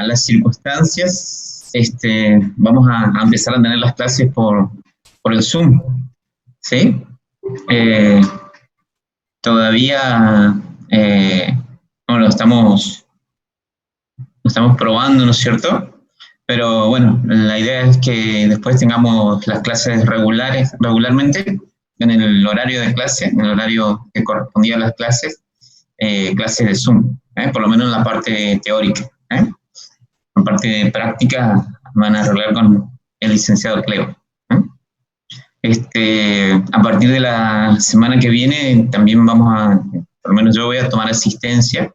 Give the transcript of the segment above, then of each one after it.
las circunstancias, vamos a empezar a tener las clases por el Zoom, ¿sí? Todavía no lo estamos probando, ¿no es cierto? Pero bueno, la idea es que después tengamos las clases regularmente, en el horario de clase, en el horario que correspondía a las clases, clases de Zoom, por lo menos en la parte teórica. En parte de práctica van a arreglar con el licenciado Cleo. A partir de la semana que viene también por lo menos yo voy a tomar asistencia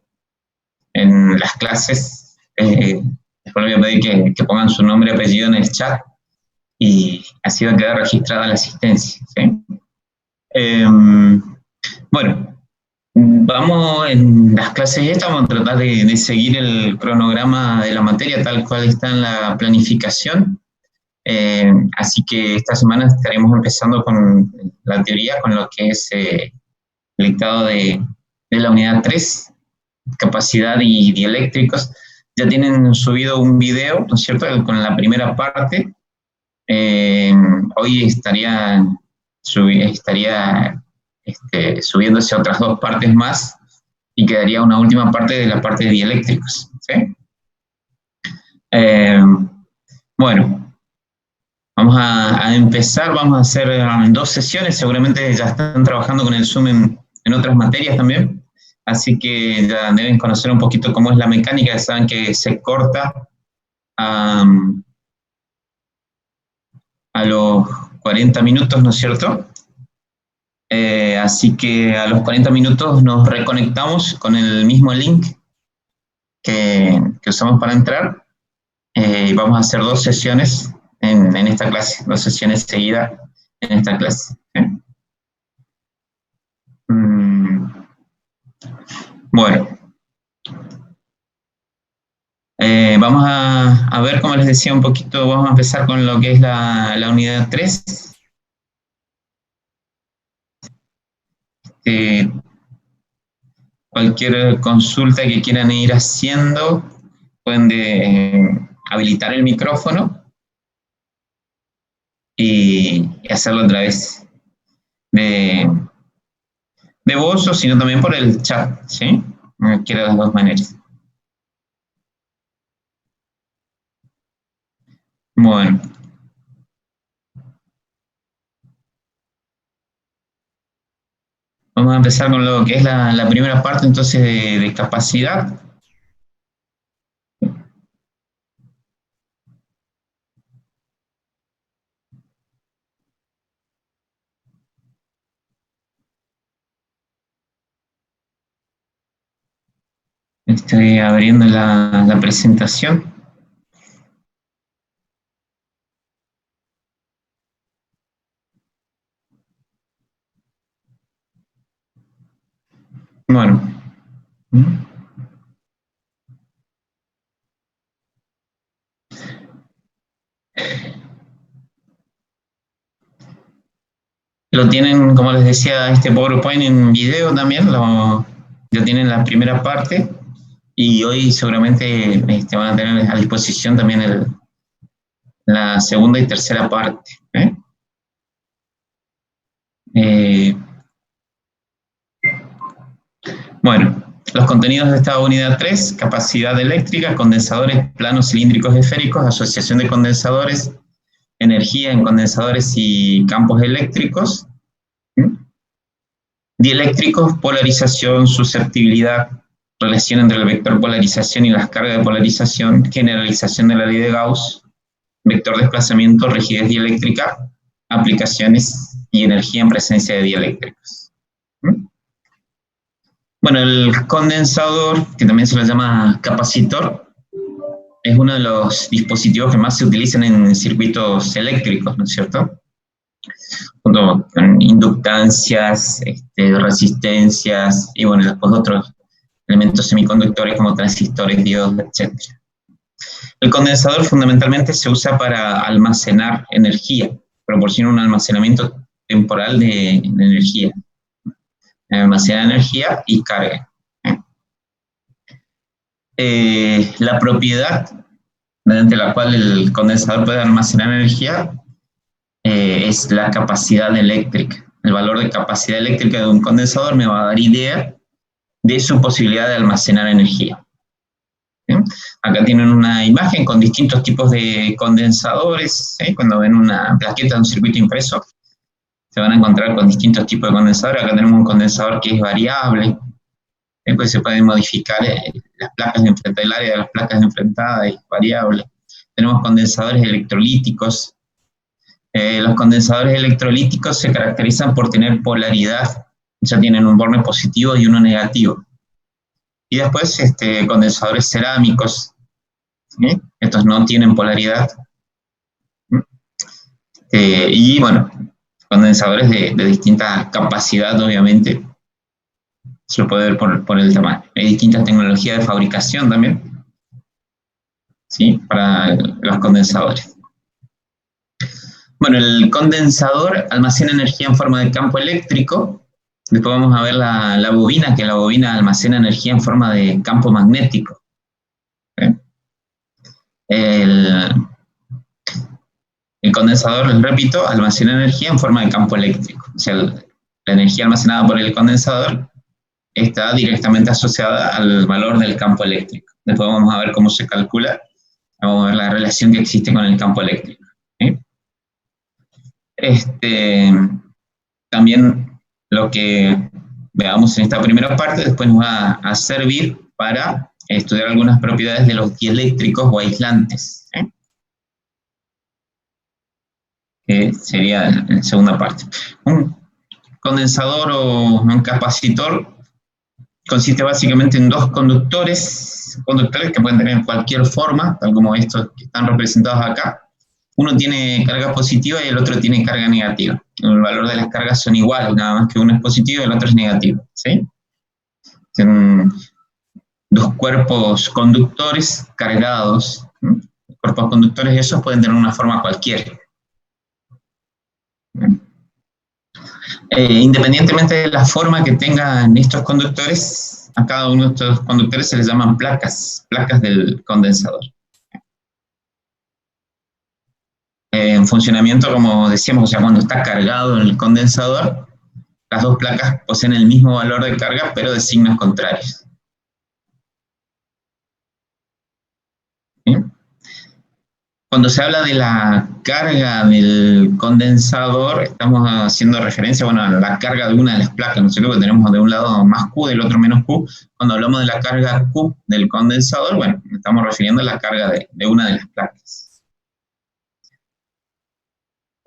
en las clases. Después les voy a pedir que pongan su nombre y apellido en el chat y así va a quedar registrada la asistencia, ¿sí? Bueno, vamos en las clases estas, vamos a tratar de seguir el cronograma de la materia tal cual está en la planificación. Así que esta semana estaremos empezando con la teoría, con lo que es el dictado de la unidad 3, capacidad y dieléctricos. Ya tienen subido un video, ¿no es cierto?, con la primera parte. Hoy estaría subiéndose otras dos partes más y quedaría una última parte de la parte de dieléctricos, ¿sí? Bueno, vamos a empezar, vamos a hacer 2 sesiones, seguramente ya están trabajando con el Zoom en otras materias también, así que ya deben conocer un poquito cómo es la mecánica, ya saben que se corta a los 40 minutos, ¿no es cierto? Así que a los 40 minutos nos reconectamos con el mismo link que usamos para entrar, y vamos a hacer 2 sesiones en esta clase, 2 sesiones seguidas en esta clase. Bueno, vamos a ver, como les decía un poquito, vamos a empezar con lo que es la unidad 3. Cualquier consulta que quieran ir haciendo, pueden habilitar el micrófono y hacerlo a través de voz o sino también por el chat, ¿sí? Cualquiera de las dos maneras. Bueno. Vamos a empezar con lo que es la primera parte entonces de capacidad. Estoy abriendo la presentación. Bueno. Lo tienen, como les decía, este PowerPoint en video también, ya tienen la primera parte y hoy seguramente van a tener a disposición también la segunda y tercera parte. Bueno, los contenidos de esta unidad 3, capacidad eléctrica, condensadores planos cilíndricos esféricos, asociación de condensadores, energía en condensadores y campos eléctricos, dieléctricos, polarización, susceptibilidad, relación entre el vector polarización y las cargas de polarización, generalización de la ley de Gauss, vector desplazamiento, rigidez dieléctrica, aplicaciones y energía en presencia de dieléctricos. Bueno, el condensador, que también se lo llama capacitor, es uno de los dispositivos que más se utilizan en circuitos eléctricos, ¿no es cierto? Junto con inductancias, resistencias y bueno, después otros elementos semiconductores como transistores, diodos, etc. El condensador fundamentalmente se usa para almacenar energía, proporciona un almacenamiento temporal de energía. Almacena energía y carga. La propiedad mediante la cual el condensador puede almacenar energía es la capacidad eléctrica. El valor de capacidad eléctrica de un condensador me va a dar idea de su posibilidad de almacenar energía. ¿Sí? Acá tienen una imagen con distintos tipos de condensadores. ¿Sí? Cuando ven una plaqueta de un circuito impreso, se van a encontrar con distintos tipos de condensadores. Acá tenemos un condensador que es variable, pues se pueden modificar las placas de enfrentada, el área de las placas de enfrentada es variable. Tenemos condensadores electrolíticos. Los condensadores electrolíticos se caracterizan por tener polaridad, ya tienen un borne positivo y uno negativo. Y después condensadores cerámicos, ¿sí? Estos no tienen polaridad. Y bueno, condensadores de distinta capacidad, obviamente. Se lo puede ver por el tamaño. Hay distintas tecnologías de fabricación también, ¿sí? Para los condensadores. Bueno, el condensador almacena energía en forma de campo eléctrico. Después vamos a ver la bobina, que la bobina almacena energía en forma de campo magnético. ¿Sí? El condensador, les repito, almacena energía en forma de campo eléctrico. O sea, la energía almacenada por el condensador está directamente asociada al valor del campo eléctrico. Después vamos a ver cómo se calcula, vamos a ver la relación que existe con el campo eléctrico. ¿Sí? También lo que veamos en esta primera parte después nos va a servir para estudiar algunas propiedades de los dieléctricos o aislantes, ¿eh? Que sería la segunda parte. Un condensador o un capacitor consiste básicamente en dos conductores que pueden tener cualquier forma, tal como estos que están representados acá. Uno tiene carga positiva y el otro tiene carga negativa. El valor de las cargas son iguales, nada más que uno es positivo y el otro es negativo, ¿sí? Son dos cuerpos conductores cargados. Los cuerpos conductores esos pueden tener una forma cualquiera. Independientemente de la forma que tengan estos conductores, a cada uno de estos conductores se les llaman placas del condensador. En funcionamiento, como decíamos, o sea, cuando está cargado el condensador, las dos placas poseen el mismo valor de carga, pero de signos contrarios. ¿Sí? Cuando se habla de la carga del condensador, estamos haciendo referencia, bueno, a la carga de una de las placas, ¿no es cierto? Que tenemos de un lado más Q, del otro menos Q. Cuando hablamos de la carga Q del condensador, bueno, estamos refiriendo a la carga de una de las placas.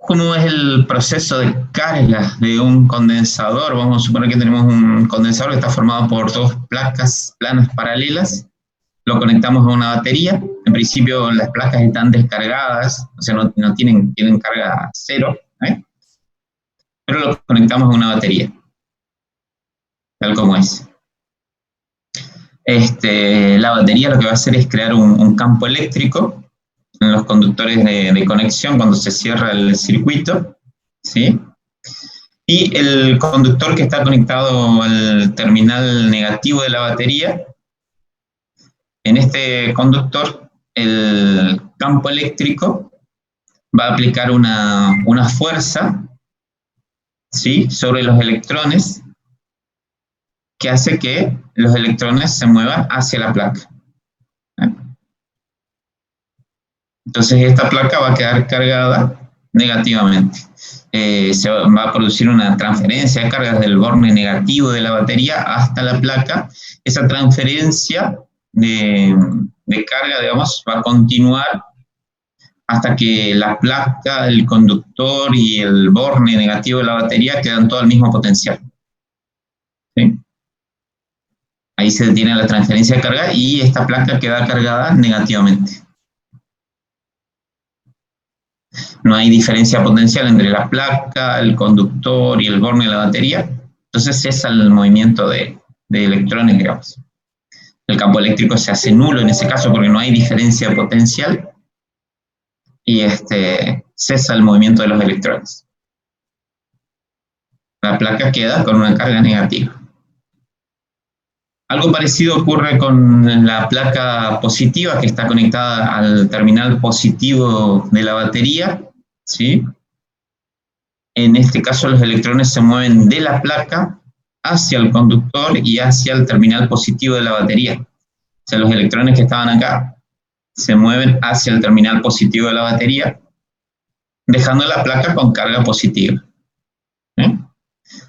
¿Cómo es el proceso de carga de un condensador? Vamos a suponer que tenemos un condensador que está formado por dos placas planas paralelas. Lo conectamos a una batería. En principio las placas están descargadas, o sea, no tienen carga cero, ¿eh? Pero lo conectamos a una batería, tal como es. La batería lo que va a hacer es crear un campo eléctrico en los conductores de conexión cuando se cierra el circuito, ¿sí? Y el conductor que está conectado al terminal negativo de la batería, en este conductor el campo eléctrico va a aplicar una fuerza, ¿sí?, sobre los electrones que hace que los electrones se muevan hacia la placa. Entonces esta placa va a quedar cargada negativamente. Se va a producir una transferencia de cargas del borne negativo de la batería hasta la placa. Esa transferencia de carga, digamos, va a continuar hasta que la placa, el conductor y el borne negativo de la batería quedan todo al mismo potencial. ¿Sí? Ahí se detiene la transferencia de carga y esta placa queda cargada negativamente. No hay diferencia potencial entre la placa, el conductor y el borne de la batería. Entonces cesa el movimiento de electrones, digamos. El campo eléctrico se hace nulo en ese caso porque no hay diferencia potencial y cesa el movimiento de los electrones. La placa queda con una carga negativa. Algo parecido ocurre con la placa positiva que está conectada al terminal positivo de la batería, ¿sí? En este caso los electrones se mueven de la placa hacia el conductor y hacia el terminal positivo de la batería. O sea, los electrones que estaban acá se mueven hacia el terminal positivo de la batería, dejando la placa con carga positiva. ¿Eh?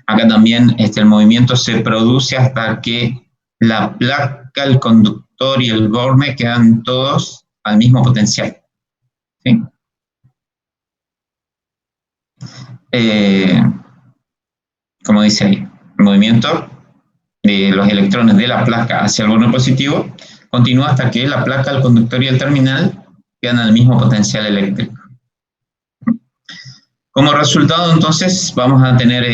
Acá también el movimiento se produce hasta que la placa, el conductor y el borne quedan todos al mismo potencial. ¿Sí? Como dice ahí, el movimiento de los electrones de la placa hacia el borne positivo continúa hasta que la placa, el conductor y el terminal quedan al mismo potencial eléctrico. Como resultado, entonces, vamos a tener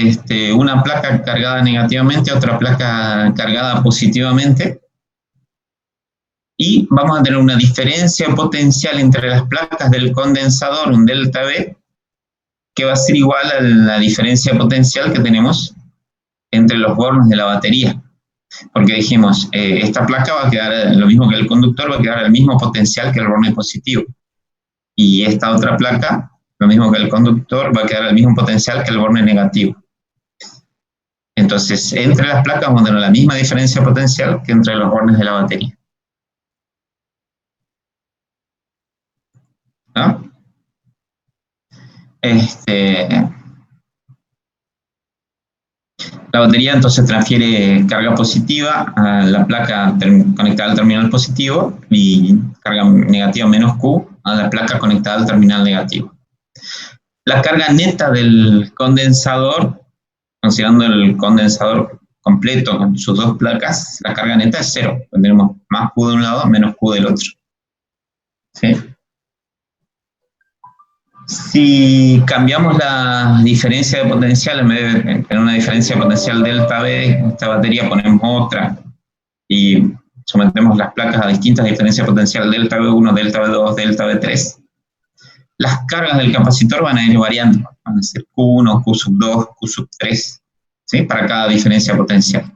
una placa cargada negativamente, otra placa cargada positivamente, y vamos a tener una diferencia potencial entre las placas del condensador, un delta V, que va a ser igual a la diferencia potencial que tenemos entre los bornes de la batería. Porque dijimos, esta placa va a quedar, lo mismo que el conductor, va a quedar al mismo potencial que el borne positivo. Y esta otra placa, lo mismo que el conductor, va a quedar al mismo potencial que el borne negativo. Entonces, entre las placas vamos a tener la misma diferencia potencial que entre los bornes de la batería. ¿No? La batería entonces transfiere carga positiva a la placa conectada al terminal positivo y carga negativa menos Q a la placa conectada al terminal negativo. La carga neta del condensador, considerando el condensador completo con sus dos placas, la carga neta es cero. Tenemos más Q de un lado, menos Q del otro. ¿Sí? Si cambiamos la diferencia de potencial, en vez de tener una diferencia de potencial delta V, esta batería ponemos otra y sometemos las placas a distintas diferencias de potencial delta V1, delta V2, delta V3, las cargas del capacitor van a ir variando, van a ser Q1, Q sub 2, Q sub 3, ¿sí? Para cada diferencia potencial.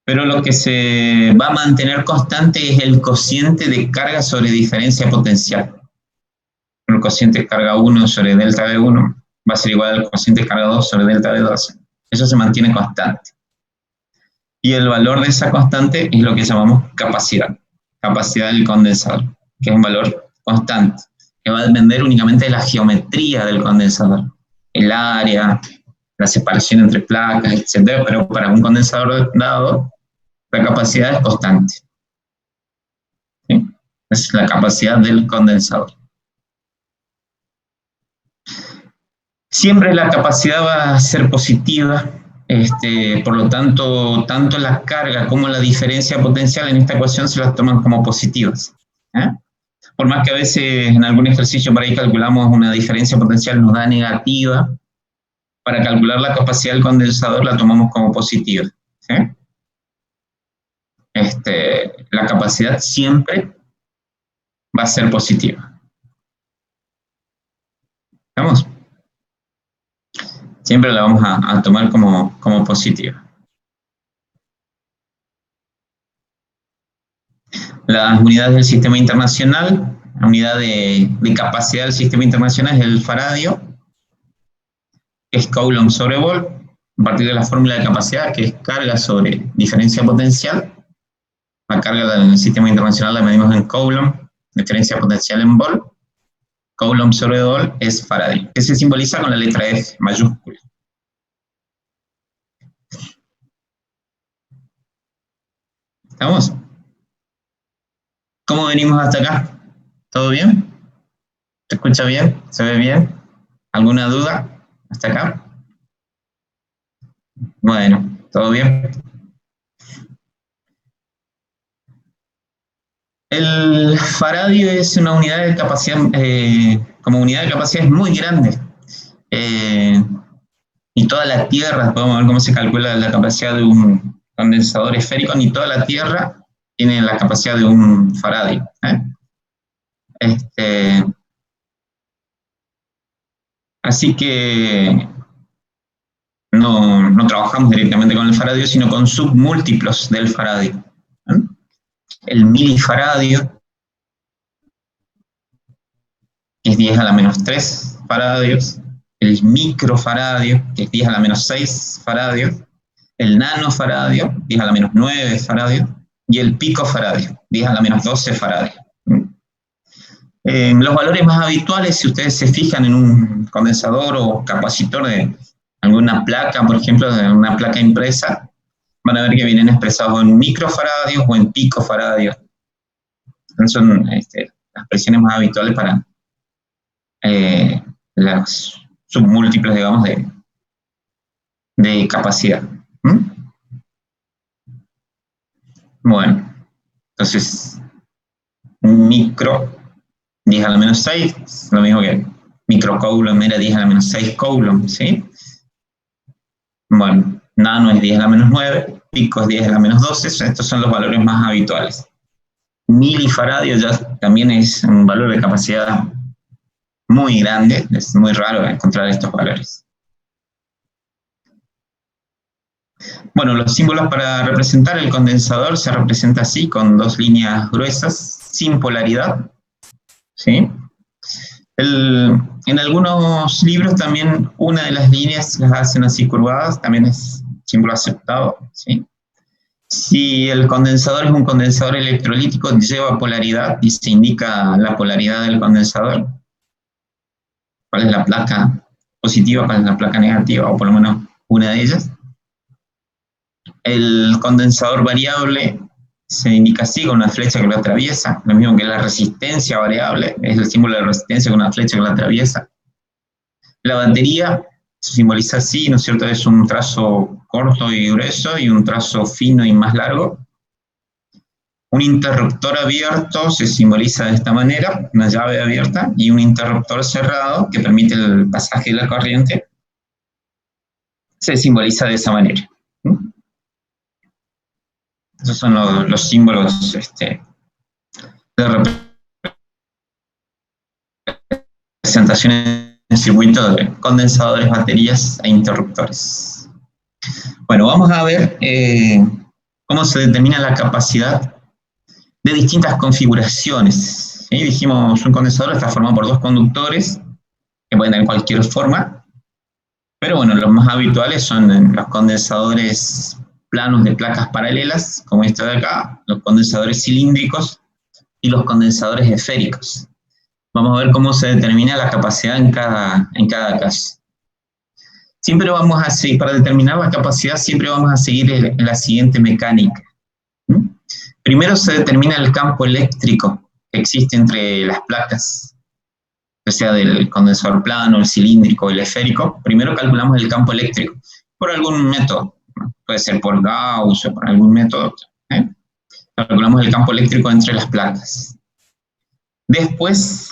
Pero lo que se va a mantener constante es el cociente de carga sobre diferencia potencial. El cociente de carga 1 sobre delta V1 va a ser igual al cociente de carga 2 sobre delta V2. Eso se mantiene constante. Y el valor de esa constante es lo que llamamos capacidad. Capacidad del condensador, que es un valor constante, que va a depender únicamente de la geometría del condensador. El área, la separación entre placas, etc. Pero para un condensador dado, la capacidad es constante. ¿Sí? Es la capacidad del condensador. Siempre la capacidad va a ser positiva, por lo tanto, tanto la carga como la diferencia potencial en esta ecuación se las toman como positivas. ¿Eh? Por más que a veces en algún ejercicio por ahí calculamos una diferencia potencial nos da negativa, para calcular la capacidad del condensador la tomamos como positiva. ¿Sí? La capacidad siempre va a ser positiva. ¿Estamos? Siempre la vamos a tomar como positiva. Las unidades del sistema internacional, la unidad de capacidad del sistema internacional es el faradio, que es Coulomb sobre Volt, a partir de la fórmula de capacidad, que es carga sobre diferencia potencial. La carga del sistema internacional la medimos en Coulomb, diferencia potencial en Volt. Coulomb sobre Volt es faradio, que se simboliza con la letra F mayúscula. ¿Estamos? ¿Cómo venimos hasta acá? ¿Todo bien? ¿Se escucha bien? ¿Se ve bien? ¿Alguna duda hasta acá? Bueno, ¿todo bien? El faradio es una unidad de capacidad, como unidad de capacidad es muy grande. Ni toda la Tierra, podemos ver cómo se calcula la capacidad de un condensador esférico, ni toda la Tierra tiene la capacidad de un faradio. Así que no trabajamos directamente con el faradio, sino con submúltiplos del faradio. El milifaradio, que es 10 a la menos 3 faradios, el microfaradio, que es 10 a la menos 6 faradios, el nanofaradio, 10 a la menos 9 faradios, y el picofaradio, 10 a la menos 12 faradios. Los valores más habituales, si ustedes se fijan en un condensador o capacitor de alguna placa, por ejemplo, de una placa impresa, van a ver que vienen expresados en microfaradios o en picofaradios. Son las expresiones más habituales para las submúltiples, digamos, de capacidad. Bueno, entonces, micro 10 a la menos 6, lo mismo que microcoulomb era 10 a la menos 6 coulomb, ¿sí? Bueno, nano es 10 a la menos 9, pico es 10 a la menos 12, estos son los valores más habituales. Milifaradio ya también es un valor de capacidad muy grande, es muy raro encontrar estos valores. Bueno, los símbolos para representar el condensador se representa así, con dos líneas gruesas, sin polaridad, ¿sí? En algunos libros también una de las líneas las hacen así curvadas, también es símbolo aceptado, ¿sí? Si el condensador es un condensador electrolítico, lleva polaridad y se indica la polaridad del condensador. ¿Cuál es la placa positiva, cuál es la placa negativa, o por lo menos una de ellas? El condensador variable se indica así, con una flecha que lo atraviesa, lo mismo que la resistencia variable, es el símbolo de resistencia con una flecha que lo atraviesa. La batería se simboliza así, ¿no es cierto? Es un trazo corto y grueso y un trazo fino y más largo. Un interruptor abierto se simboliza de esta manera, una llave abierta, y un interruptor cerrado que permite el pasaje de la corriente se simboliza de esa manera. Esos son los símbolos de representación en circuito de condensadores, baterías e interruptores. Bueno, vamos a ver cómo se determina la capacidad de distintas configuraciones. ¿Sí? Dijimos, un condensador está formado por dos conductores que pueden tener cualquier forma, pero bueno, los más habituales son los condensadores planos de placas paralelas, como este de acá, los condensadores cilíndricos y los condensadores esféricos. Vamos a ver cómo se determina la capacidad en cada caso. Siempre vamos a seguir, para determinar la capacidad, siempre vamos a seguir la siguiente mecánica. Primero se determina el campo eléctrico que existe entre las placas, ya sea del condensador plano, el cilíndrico, el esférico. Primero calculamos el campo eléctrico por algún método, puede ser por Gauss o por algún método. Calculamos el campo eléctrico entre las placas. Después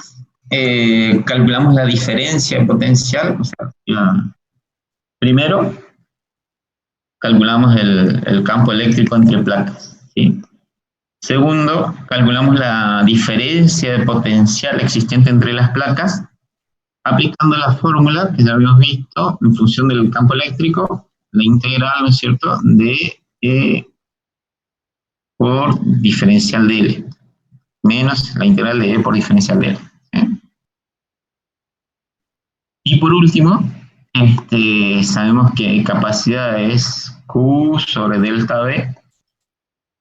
calculamos la diferencia de potencial, o sea, primero calculamos el campo eléctrico entre placas, ¿sí? Segundo, calculamos la diferencia de potencial existente entre las placas, aplicando la fórmula que ya habíamos visto en función del campo eléctrico, la integral, ¿no es cierto?, de E por diferencial de L, menos la integral de E por diferencial de L. Y por último, sabemos que capacidad es Q sobre delta V.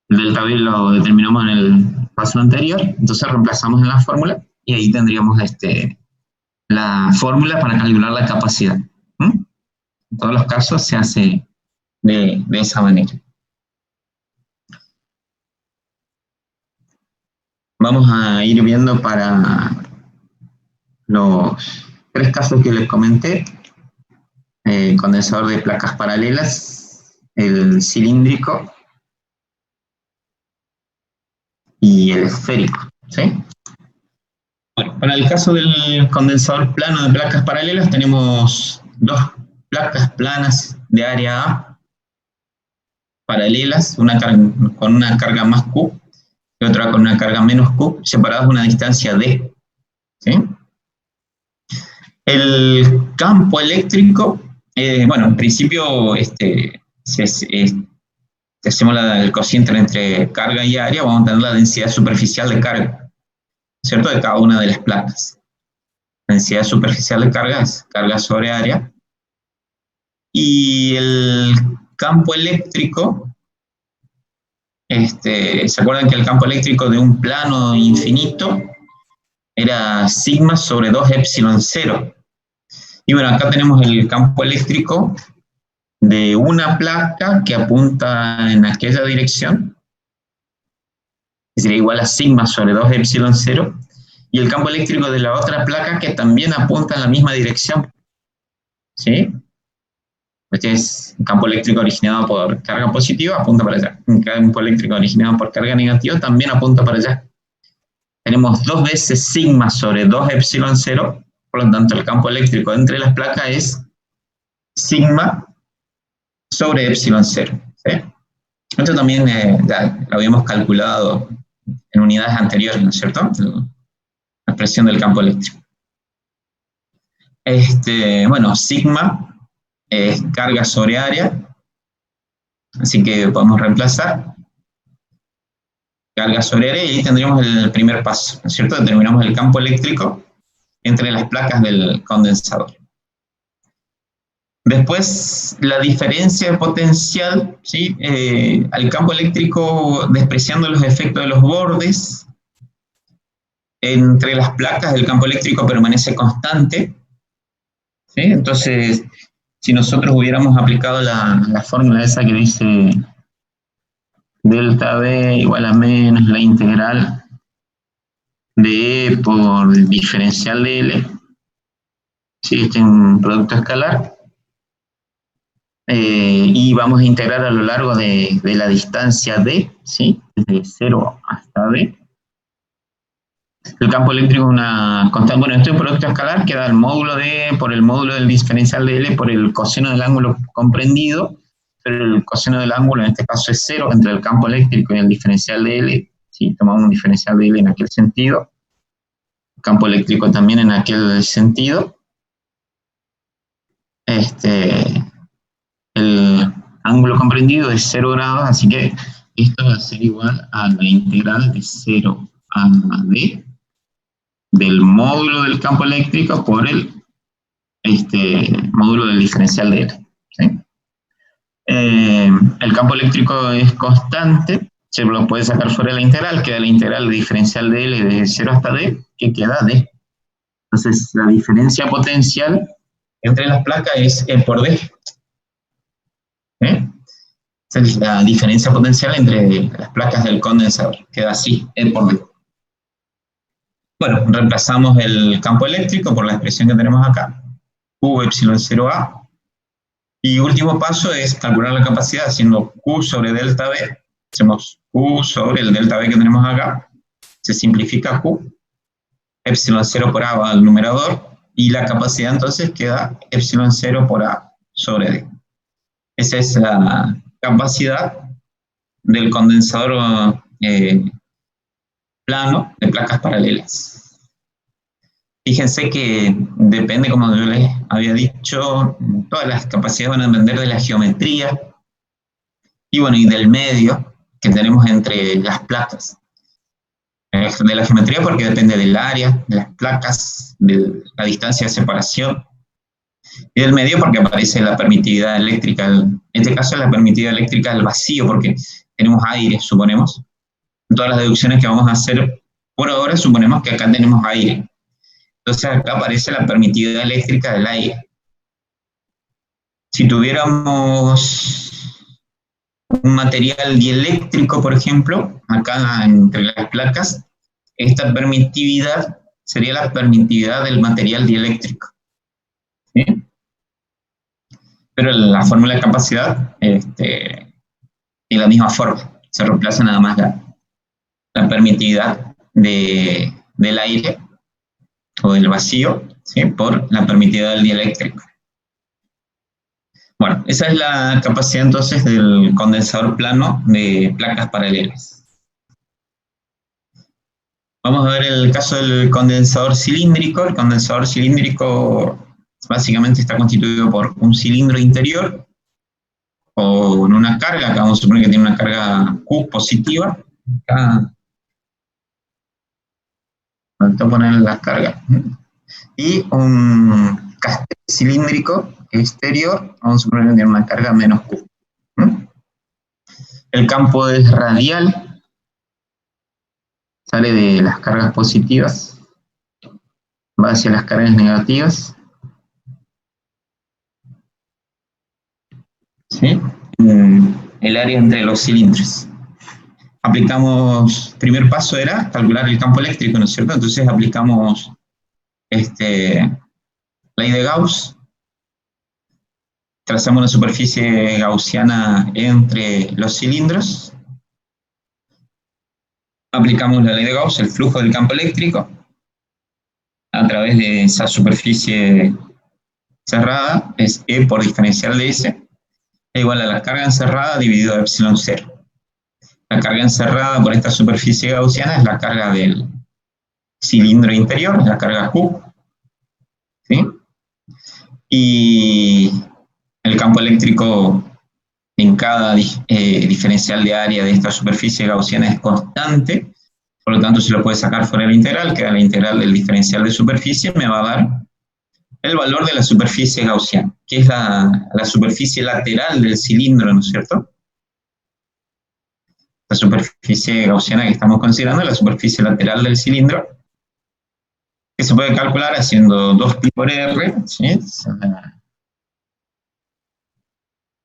El delta V lo determinamos en el paso anterior, entonces reemplazamos en la fórmula y ahí tendríamos la fórmula para calcular la capacidad. En todos los casos se hace de esa manera. Vamos a ir viendo para los tres casos que les comenté: condensador de placas paralelas, el cilíndrico y el esférico, ¿sí? Bueno, para el caso del condensador plano de placas paralelas tenemos dos placas planas de área A paralelas, una con una carga más Q y otra con una carga menos Q, separadas a una distancia D, ¿sí? El campo eléctrico Bueno, en principio, si hacemos el cociente entre carga y área, vamos a tener la densidad superficial de carga, ¿cierto? De cada una de las placas. La densidad superficial de carga es carga sobre área. Y el campo eléctrico, ¿se acuerdan que el campo eléctrico de un plano infinito era sigma sobre 2 epsilon 0? Y bueno, acá tenemos el campo eléctrico de una placa que apunta en aquella dirección, que sería igual a sigma sobre 2 epsilon 0, y el campo eléctrico de la otra placa que también apunta en la misma dirección, ¿sí? Este es un campo eléctrico originado por carga positiva, apunta para allá. Un campo eléctrico originado por carga negativa también apunta para allá. Tenemos 2 veces sigma sobre 2 epsilon 0, por lo tanto el campo eléctrico entre las placas es sigma sobre epsilon 0. ¿Sí? Esto también ya lo habíamos calculado en unidades anteriores, ¿no es cierto? La expresión del campo eléctrico. Bueno, sigma es carga sobre área, así que podemos reemplazar carga sobre área y ahí tendríamos el primer paso, ¿no es cierto? Determinamos el campo eléctrico entre las placas del condensador. Después, la diferencia potencial, ¿sí? Al campo eléctrico despreciando los efectos de los bordes, entre las placas el campo eléctrico permanece constante, ¿sí? Entonces, si nosotros hubiéramos aplicado la fórmula esa que dice delta B igual a menos la integral de E por diferencial de L, ¿sí? Este es un producto escalar, y vamos a integrar a lo largo de la distancia D, ¿sí? Desde 0 hasta D. El campo eléctrico es una constante. Bueno, este es un producto escalar que da el módulo de E por el módulo del diferencial de L por el coseno del ángulo comprendido, pero el coseno del ángulo en este caso es 0 entre el campo eléctrico y el diferencial de L. Si tomamos un diferencial de L en aquel sentido, el campo eléctrico también en aquel sentido, el ángulo comprendido es 0 grados, así que esto va a ser igual a la integral de 0 a D del módulo del campo eléctrico por el módulo del diferencial de L. ¿Sí? El campo eléctrico es constante, se lo puede sacar fuera de la integral, queda la integral de diferencial de L de 0 hasta D, que queda D. Entonces, la diferencia potencial entre las placas es E por D. Esa es la diferencia potencial entre las placas del condensador, queda así, E por D. Bueno, reemplazamos el campo eléctrico por la expresión que tenemos acá, Q epsilon 0A. Y último paso es calcular la capacidad haciendo Q sobre delta B. Hacemos Q sobre el delta B que tenemos acá. Se simplifica Q. Epsilon 0 por A va al numerador. Y la capacidad entonces queda epsilon 0 por A sobre D. Esa es la capacidad del condensador plano de placas paralelas. Fíjense que depende, como yo les había dicho, todas las capacidades van a depender de la geometría y bueno, y del medio que tenemos entre las placas. De la geometría porque depende del área, de las placas, de la distancia de separación, y del medio porque aparece la permitividad eléctrica. En este caso es la permitividad eléctrica del vacío porque tenemos aire, suponemos. En todas las deducciones que vamos a hacer por ahora, suponemos que acá tenemos aire. Entonces acá aparece la permitividad eléctrica del aire. Si tuviéramos un material dieléctrico, por ejemplo, acá entre las placas, esta permitividad sería la permitividad del material dieléctrico. ¿Sí? Pero la fórmula de capacidad es la misma forma, se reemplaza nada más la permitividad del aire o del vacío, ¿sí? Por la permitividad del dieléctrico. Bueno, esa es la capacidad entonces del condensador plano de placas paralelas. Vamos a ver el caso del condensador cilíndrico. El condensador cilíndrico básicamente está constituido por un cilindro interior con una carga, que vamos a suponer que tiene una carga Q positiva. Acá, voy a poner la carga. Y un castel cilíndrico exterior, vamos a suponer que tiene una carga menos Q. El campo es radial, sale de las cargas positivas, va hacia las cargas negativas. ¿Sí? El área entre los cilindros. Aplicamos, primer paso era calcular el campo eléctrico, ¿no es cierto? Entonces aplicamos ley de Gauss, trazamos una superficie gaussiana entre los cilindros, aplicamos la ley de Gauss, el flujo del campo eléctrico, a través de esa superficie cerrada, es E por diferencial de S, es igual a la carga encerrada dividido a epsilon 0. La carga encerrada por esta superficie gaussiana es la carga del cilindro interior, la carga Q, ¿sí? Y el campo eléctrico en cada diferencial de área de esta superficie gaussiana es constante, por lo tanto se lo puede sacar fuera de la integral, queda la integral del diferencial de superficie, me va a dar el valor de la superficie gaussiana, que es la superficie lateral del cilindro, ¿no es cierto? La superficie gaussiana que estamos considerando es la superficie lateral del cilindro, que se puede calcular haciendo 2pi por r, ¿sí? La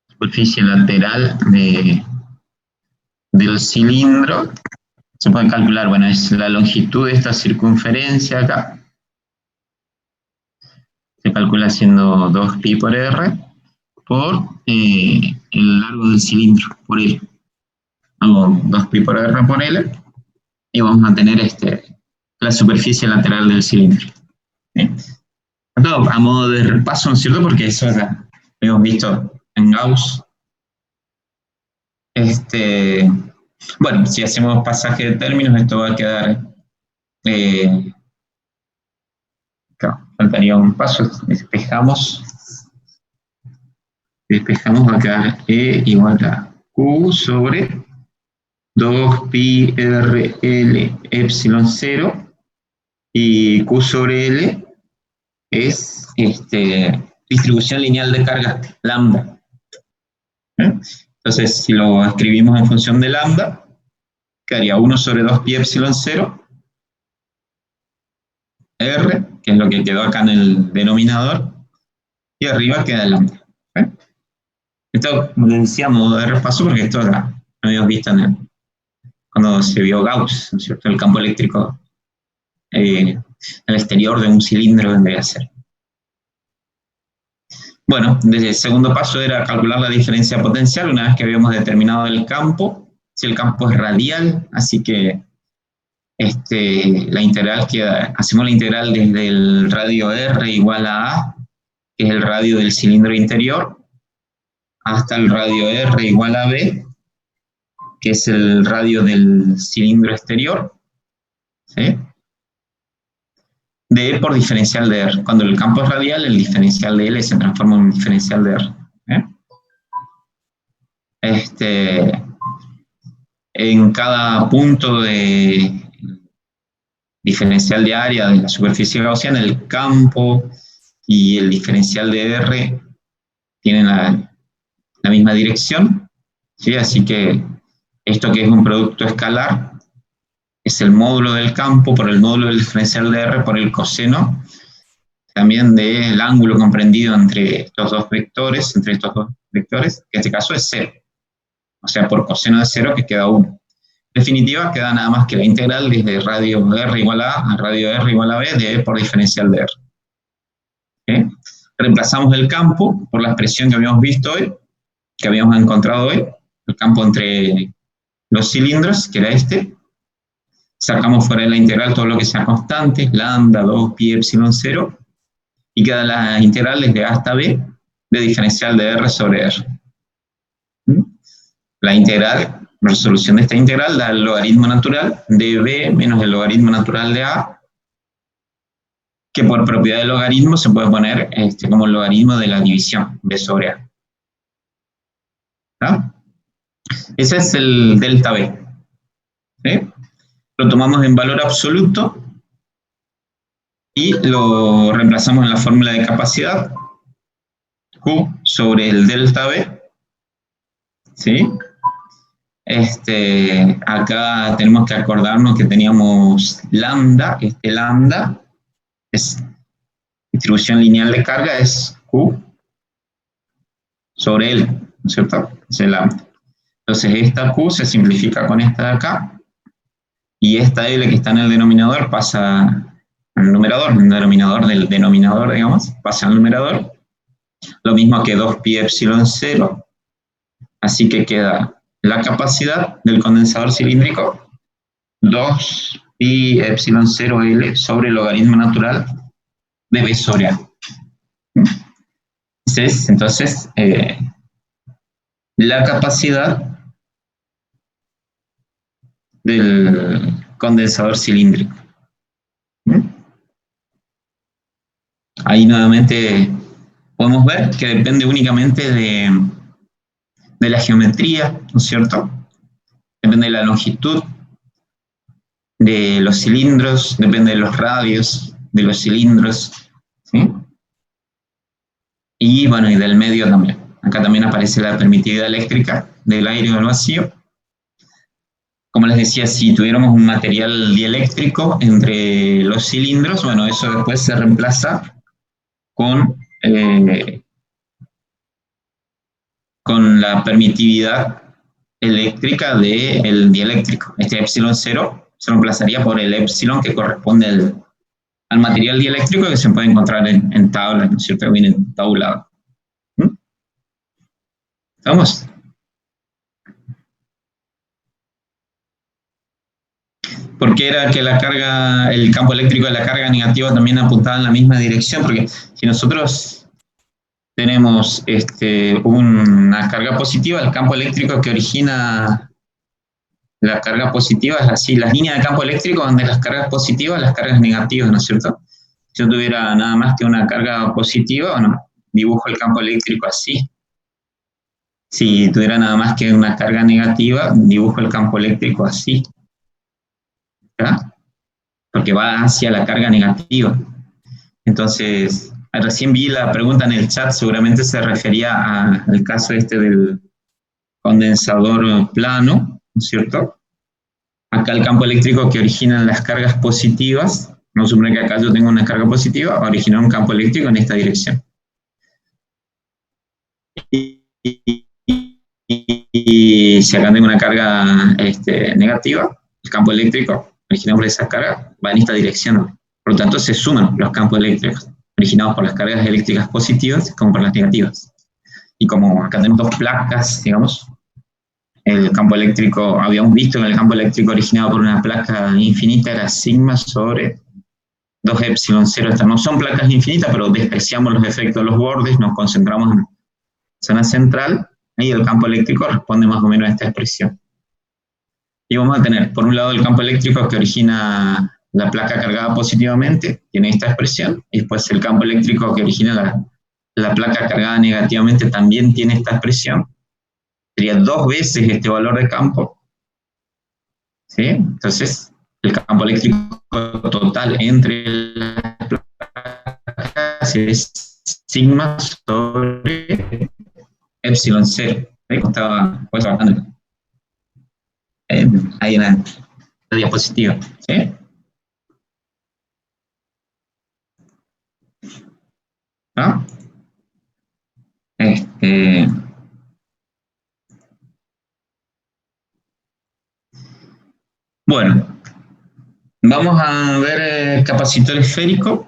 superficie lateral del cilindro, se puede calcular, bueno, es la longitud de esta circunferencia acá, se calcula haciendo 2pi por r por el largo del cilindro, por L. Hago 2pi por r por L, y vamos a tener la superficie lateral del cilindro. ¿Sí? Esto a modo de repaso, ¿no es cierto? Porque eso ya lo hemos visto en Gauss. Bueno, si hacemos pasaje de términos, esto va a quedar... claro, faltaría un paso, despejamos, va a quedar E igual a Q sobre 2pi r L epsilon 0, y Q sobre L es distribución lineal de carga, lambda. Entonces, si lo escribimos en función de lambda, quedaría 1 sobre 2pi epsilon 0, R, que es lo que quedó acá en el denominador, y arriba queda el lambda. Esto, como les decía, a modo de repaso, porque esto lo habíamos visto cuando se vio Gauss, ¿no es cierto? El campo eléctrico al exterior de un cilindro debe ser. Bueno, desde el segundo paso era calcular la diferencia potencial una vez que habíamos determinado el campo. Si el campo es radial, así que la integral queda, hacemos la integral desde el radio R igual a, que es el radio del cilindro interior, hasta el radio R igual a B, que es el radio del cilindro exterior, ¿sí? De E por diferencial de R. Cuando el campo es radial, el diferencial de L se transforma en un diferencial de R. En cada punto de diferencial de área de la superficie gaussiana, el campo y el diferencial de R tienen la misma dirección, ¿sí? Así que esto que es un producto escalar es el módulo del campo por el módulo del diferencial de R por el coseno también del ángulo comprendido entre estos dos vectores, que en este caso es 0. O sea, por coseno de 0 que queda 1. En definitiva, queda nada más que la integral desde radio R igual a radio R igual a B de E por diferencial de R. ¿Okay? Reemplazamos el campo por la expresión que habíamos visto hoy, que habíamos encontrado hoy, el campo entre los cilindros, que era sacamos fuera de la integral todo lo que sea constante, lambda, 2pi, epsilon 0, y quedan las integrales de A hasta B de diferencial de R sobre R. La integral, la resolución de esta integral da el logaritmo natural de B menos el logaritmo natural de A, que por propiedad del logaritmo se puede poner como el logaritmo de la división, b sobre a. ¿Ah? Ese es el delta b. ¿Sí? Lo tomamos en valor absoluto y lo reemplazamos en la fórmula de capacidad, Q sobre el delta B, ¿sí? Acá tenemos que acordarnos que teníamos lambda, lambda es distribución lineal de carga, es Q sobre L, ¿no es cierto? Es el lambda. Entonces esta Q se simplifica con esta de acá, y esta L que está en el denominador pasa al numerador, el denominador del denominador, digamos, pasa al numerador, lo mismo que 2pi epsilon 0, así que queda la capacidad del condensador cilíndrico 2pi epsilon 0 L sobre el logaritmo natural de B sobre A. Entonces, la capacidad del condensador cilíndrico. Ahí nuevamente podemos ver que depende únicamente de la geometría, ¿no es cierto? Depende de la longitud de los cilindros, depende de los radios de los cilindros, ¿sí? Y bueno, y del medio también. Acá también aparece la permitividad eléctrica del aire o del vacío. Como les decía, si tuviéramos un material dieléctrico entre los cilindros, bueno, eso después se reemplaza con la permitividad eléctrica del dieléctrico. Este epsilon 0 se reemplazaría por el epsilon que corresponde al material dieléctrico que se puede encontrar en tablas, ¿no es cierto? Que viene tabulado. ¿Estamos? Porque era que la carga, el campo eléctrico de la carga negativa también apuntaba en la misma dirección, porque si nosotros tenemos una carga positiva, el campo eléctrico que origina la carga positiva es así, las líneas de campo eléctrico donde las cargas positivas, las cargas negativas, ¿no es cierto? Si yo tuviera nada más que una carga positiva, bueno, dibujo el campo eléctrico así. Si tuviera nada más que una carga negativa, dibujo el campo eléctrico así. ¿Ya? Porque va hacia la carga negativa. Entonces, recién vi la pregunta en el chat, seguramente se refería al caso del condensador plano, ¿no es cierto? Acá el campo eléctrico que origina las cargas positivas, vamos a suponer que acá yo tengo una carga positiva, originar un campo eléctrico en esta dirección. Y si acá tengo una carga negativa, el campo eléctrico originado por esa carga va en esta dirección. Por lo tanto, se suman los campos eléctricos originados por las cargas eléctricas positivas como por las negativas. Y como acá tenemos dos placas, digamos, el campo eléctrico, habíamos visto que el campo eléctrico originado por una placa infinita era sigma sobre 2 epsilon 0. Estas no son placas infinitas, pero despreciamos los efectos de los bordes, nos concentramos en la zona central, y el campo eléctrico responde más o menos a esta expresión. Y vamos a tener, por un lado, el campo eléctrico que origina la placa cargada positivamente, tiene esta expresión, y después el campo eléctrico que origina la placa cargada negativamente también tiene esta expresión. Sería 2 veces este valor de campo, ¿sí? Entonces, el campo eléctrico total entre las placas es sigma sobre epsilon 0. Ahí estaba pues bajando. Ahí en la diapositiva, ¿sí? ¿No? Bueno, vamos a ver capacitor esférico.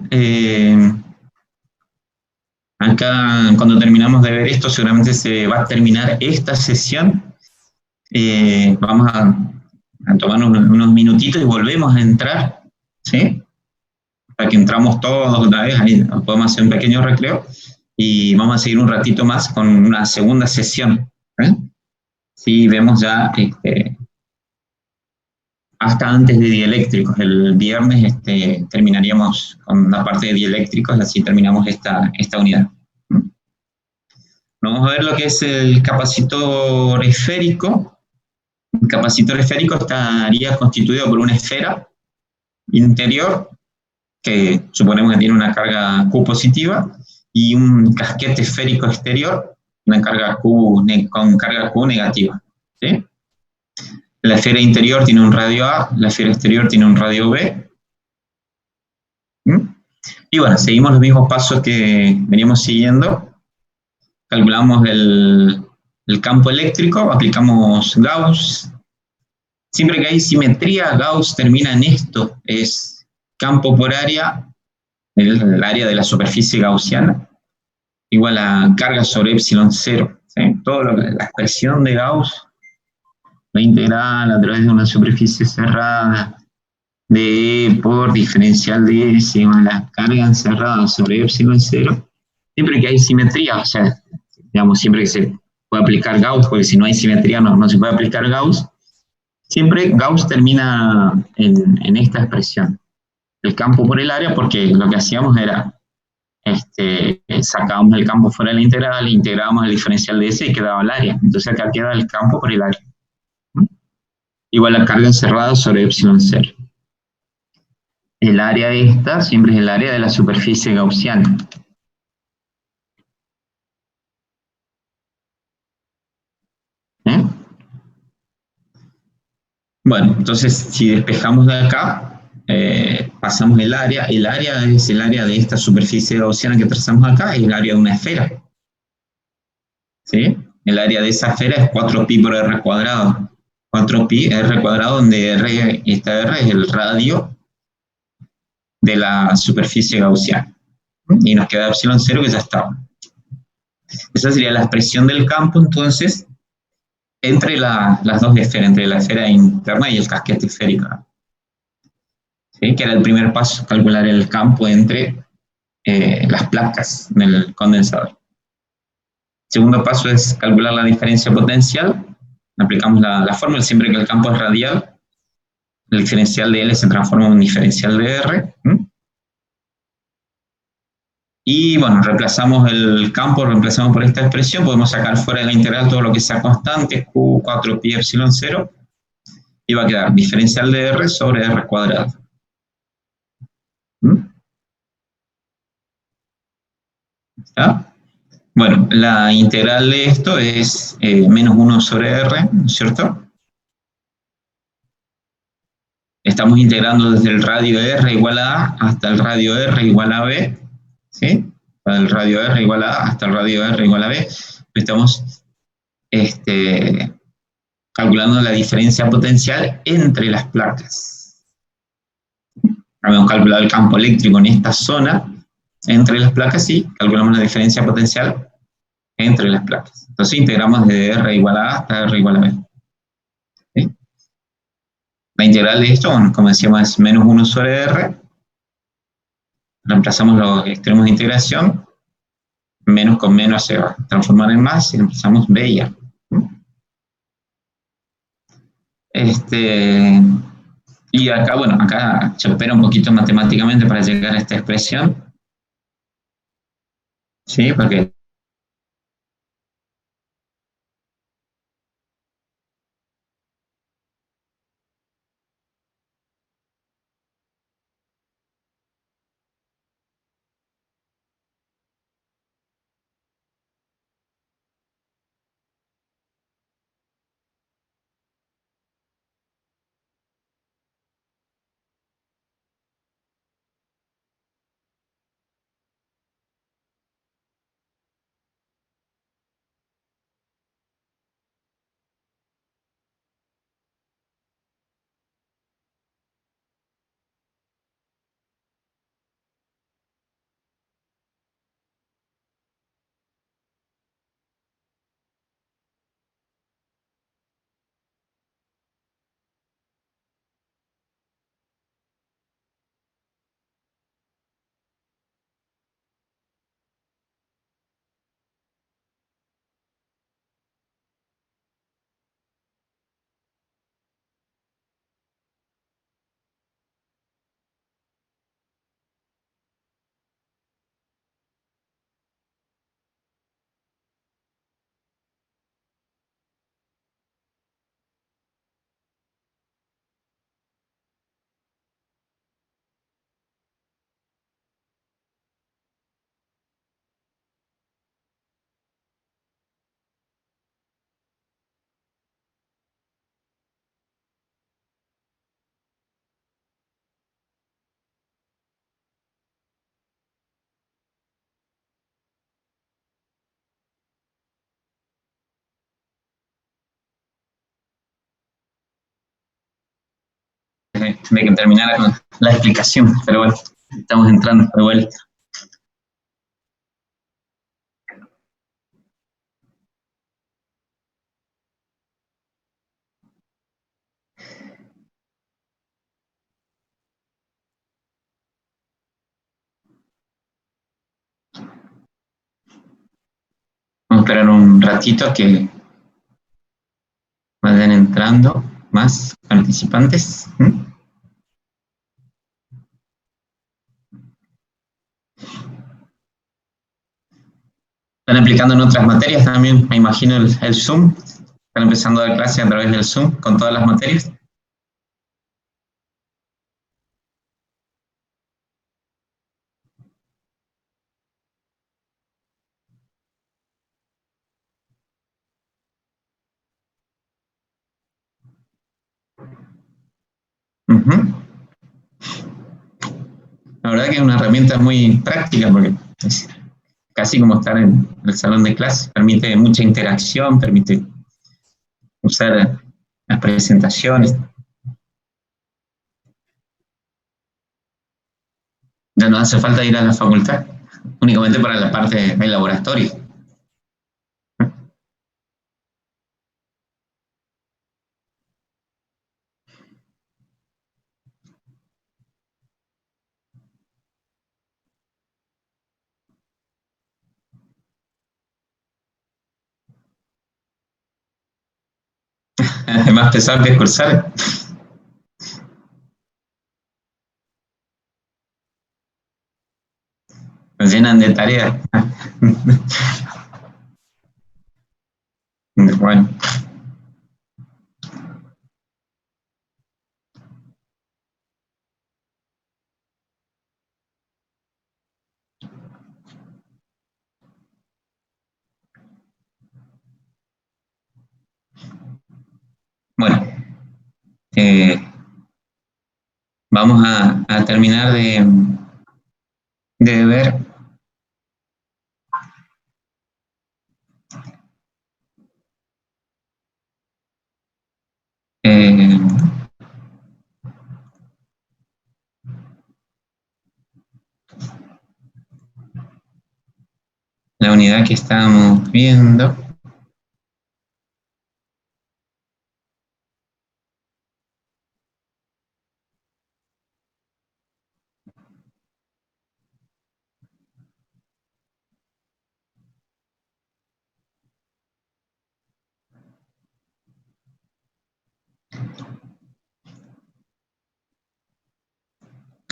Acá, cuando terminamos de ver esto, seguramente se va a terminar esta sesión. Vamos a tomarnos unos minutitos y volvemos a entrar, ¿sí? Para que entramos todos otra vez, ahí podemos hacer un pequeño recreo y vamos a seguir un ratito más con una segunda sesión. Sí, vemos ya hasta antes de dieléctricos. El viernes terminaríamos con la parte de dieléctricos, así terminamos esta unidad. Vamos a ver lo que es el capacitor esférico. El capacitor esférico estaría constituido por una esfera interior que suponemos que tiene una carga Q positiva y un casquete esférico exterior una carga Q, con carga Q negativa. ¿Sí? La esfera interior tiene un radio A, la esfera exterior tiene un radio B. ¿Mm? Y bueno, seguimos los mismos pasos que veníamos siguiendo. Calculamos el campo eléctrico, aplicamos Gauss. Siempre que hay simetría, Gauss termina en esto, es campo por área, el área de la superficie gaussiana, igual a carga sobre epsilon cero. ¿Sí? La expresión de Gauss, la integral a través de una superficie cerrada, de E por diferencial de S igual a la carga encerrada sobre epsilon cero, siempre que hay simetría, o sea, digamos, siempre que se puede aplicar Gauss, porque si no hay simetría no se puede aplicar Gauss, siempre Gauss termina en esta expresión, el campo por el área, porque lo que hacíamos era, sacábamos el campo fuera de la integral, integrábamos el diferencial de S y quedaba el área, entonces acá queda el campo por el área, ¿no? Igual a carga encerrada sobre epsilon cero. El área esta siempre es el área de la superficie gaussiana. ¿Eh? Bueno, entonces si despejamos de acá, pasamos el área es el área de esta superficie gaussiana que trazamos acá, es el área de una esfera. ¿Sí? El área de esa esfera es 4pi por r cuadrado. 4pi r cuadrado, donde esta r es el radio de la superficie gaussiana. Y nos queda epsilon cero que ya está. Esa sería la expresión del campo, entonces, entre las dos esferas, entre la esfera interna y el casquete esférico. ¿Sí? Que era el primer paso, calcular el campo entre las placas del condensador. El segundo paso es calcular la diferencia potencial. Aplicamos la fórmula, siempre que el campo es radial, el diferencial de L se transforma en un diferencial de R. Y bueno, reemplazamos el campo, reemplazamos por esta expresión, podemos sacar fuera de la integral todo lo que sea constante, Q4 pi epsilon 0, y va a quedar diferencial de R sobre R cuadrado. ¿Está? Bueno, la integral de esto es menos 1 sobre R, ¿no es cierto? Estamos integrando desde el radio R igual a A hasta el radio R igual a B, ¿sí? Del radio R igual a A hasta el radio R igual a B. Estamos calculando la diferencia potencial entre las placas. Habíamos calculado el campo eléctrico en esta zona entre las placas y calculamos la diferencia potencial entre las placas. Entonces integramos desde R igual a A hasta R igual a B. ¿Sí? La integral de esto, bueno, como decíamos, es menos 1 sobre R. Reemplazamos los extremos de integración. Menos con menos se va a transformar en más y reemplazamos B y A. Y acá, bueno, acá se opera un poquito matemáticamente para llegar a esta expresión. ¿Sí? Porque de que terminara con la explicación, pero bueno, estamos entrando de vuelta. Vamos a esperar un ratito que vayan entrando más participantes. Están aplicando en otras materias también, me imagino el Zoom. Están empezando a dar clases a través del Zoom con todas las materias. Uh-huh. La verdad que es una herramienta muy práctica porque es casi como estar en el salón de clase. Permite mucha interacción, permite usar las presentaciones. Ya no hace falta ir a la facultad, únicamente para la parte del laboratorio. Es más pesado que cursar. Nos llenan de tareas. Bueno, bueno vamos a terminar de ver eh, la unidad que estábamos viendo.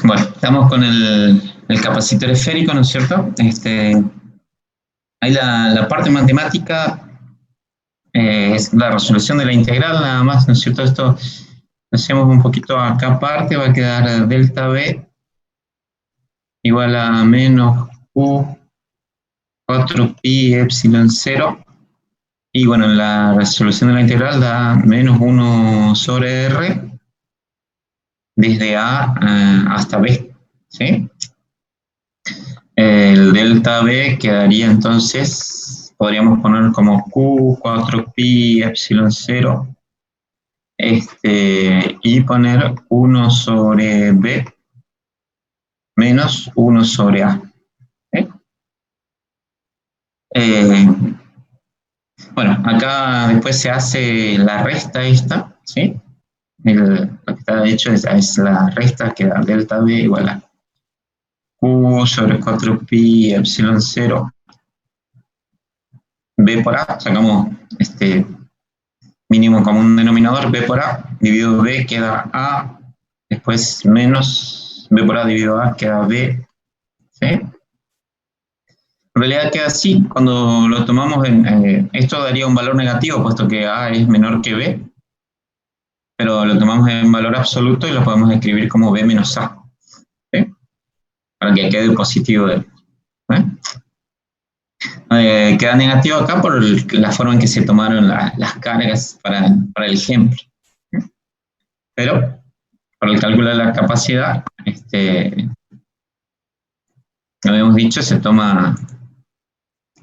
Bueno, estamos con el capacitor esférico, ¿no es cierto? Ahí la parte matemática es la resolución de la integral, nada más, ¿no es cierto? Esto lo hacemos un poquito acá aparte, va a quedar delta B igual a menos Q 4pi epsilon 0. Y bueno, la resolución de la integral da menos 1 sobre R desde A hasta B, ¿sí? El delta B quedaría entonces, podríamos poner como Q 4pi epsilon 0 y poner 1 sobre B menos 1 sobre A. ¿Sí? Eh, bueno, acá después se hace la resta esta, ¿sí? Lo que está hecho es la resta que da delta B igual a Q sobre 4pi epsilon 0 B por A, sacamos mínimo común denominador, B por A, dividido B queda A, después menos B por A dividido A queda B, ¿sí? En realidad queda así, cuando lo tomamos esto daría un valor negativo, puesto que A es menor que B, pero lo tomamos en valor absoluto y lo podemos escribir como B menos A, ¿sí? Para que quede positivo. Queda negativo acá por la forma en que se tomaron las cargas para el ejemplo. Pero para el cálculo de la capacidad, como habíamos dicho, se toma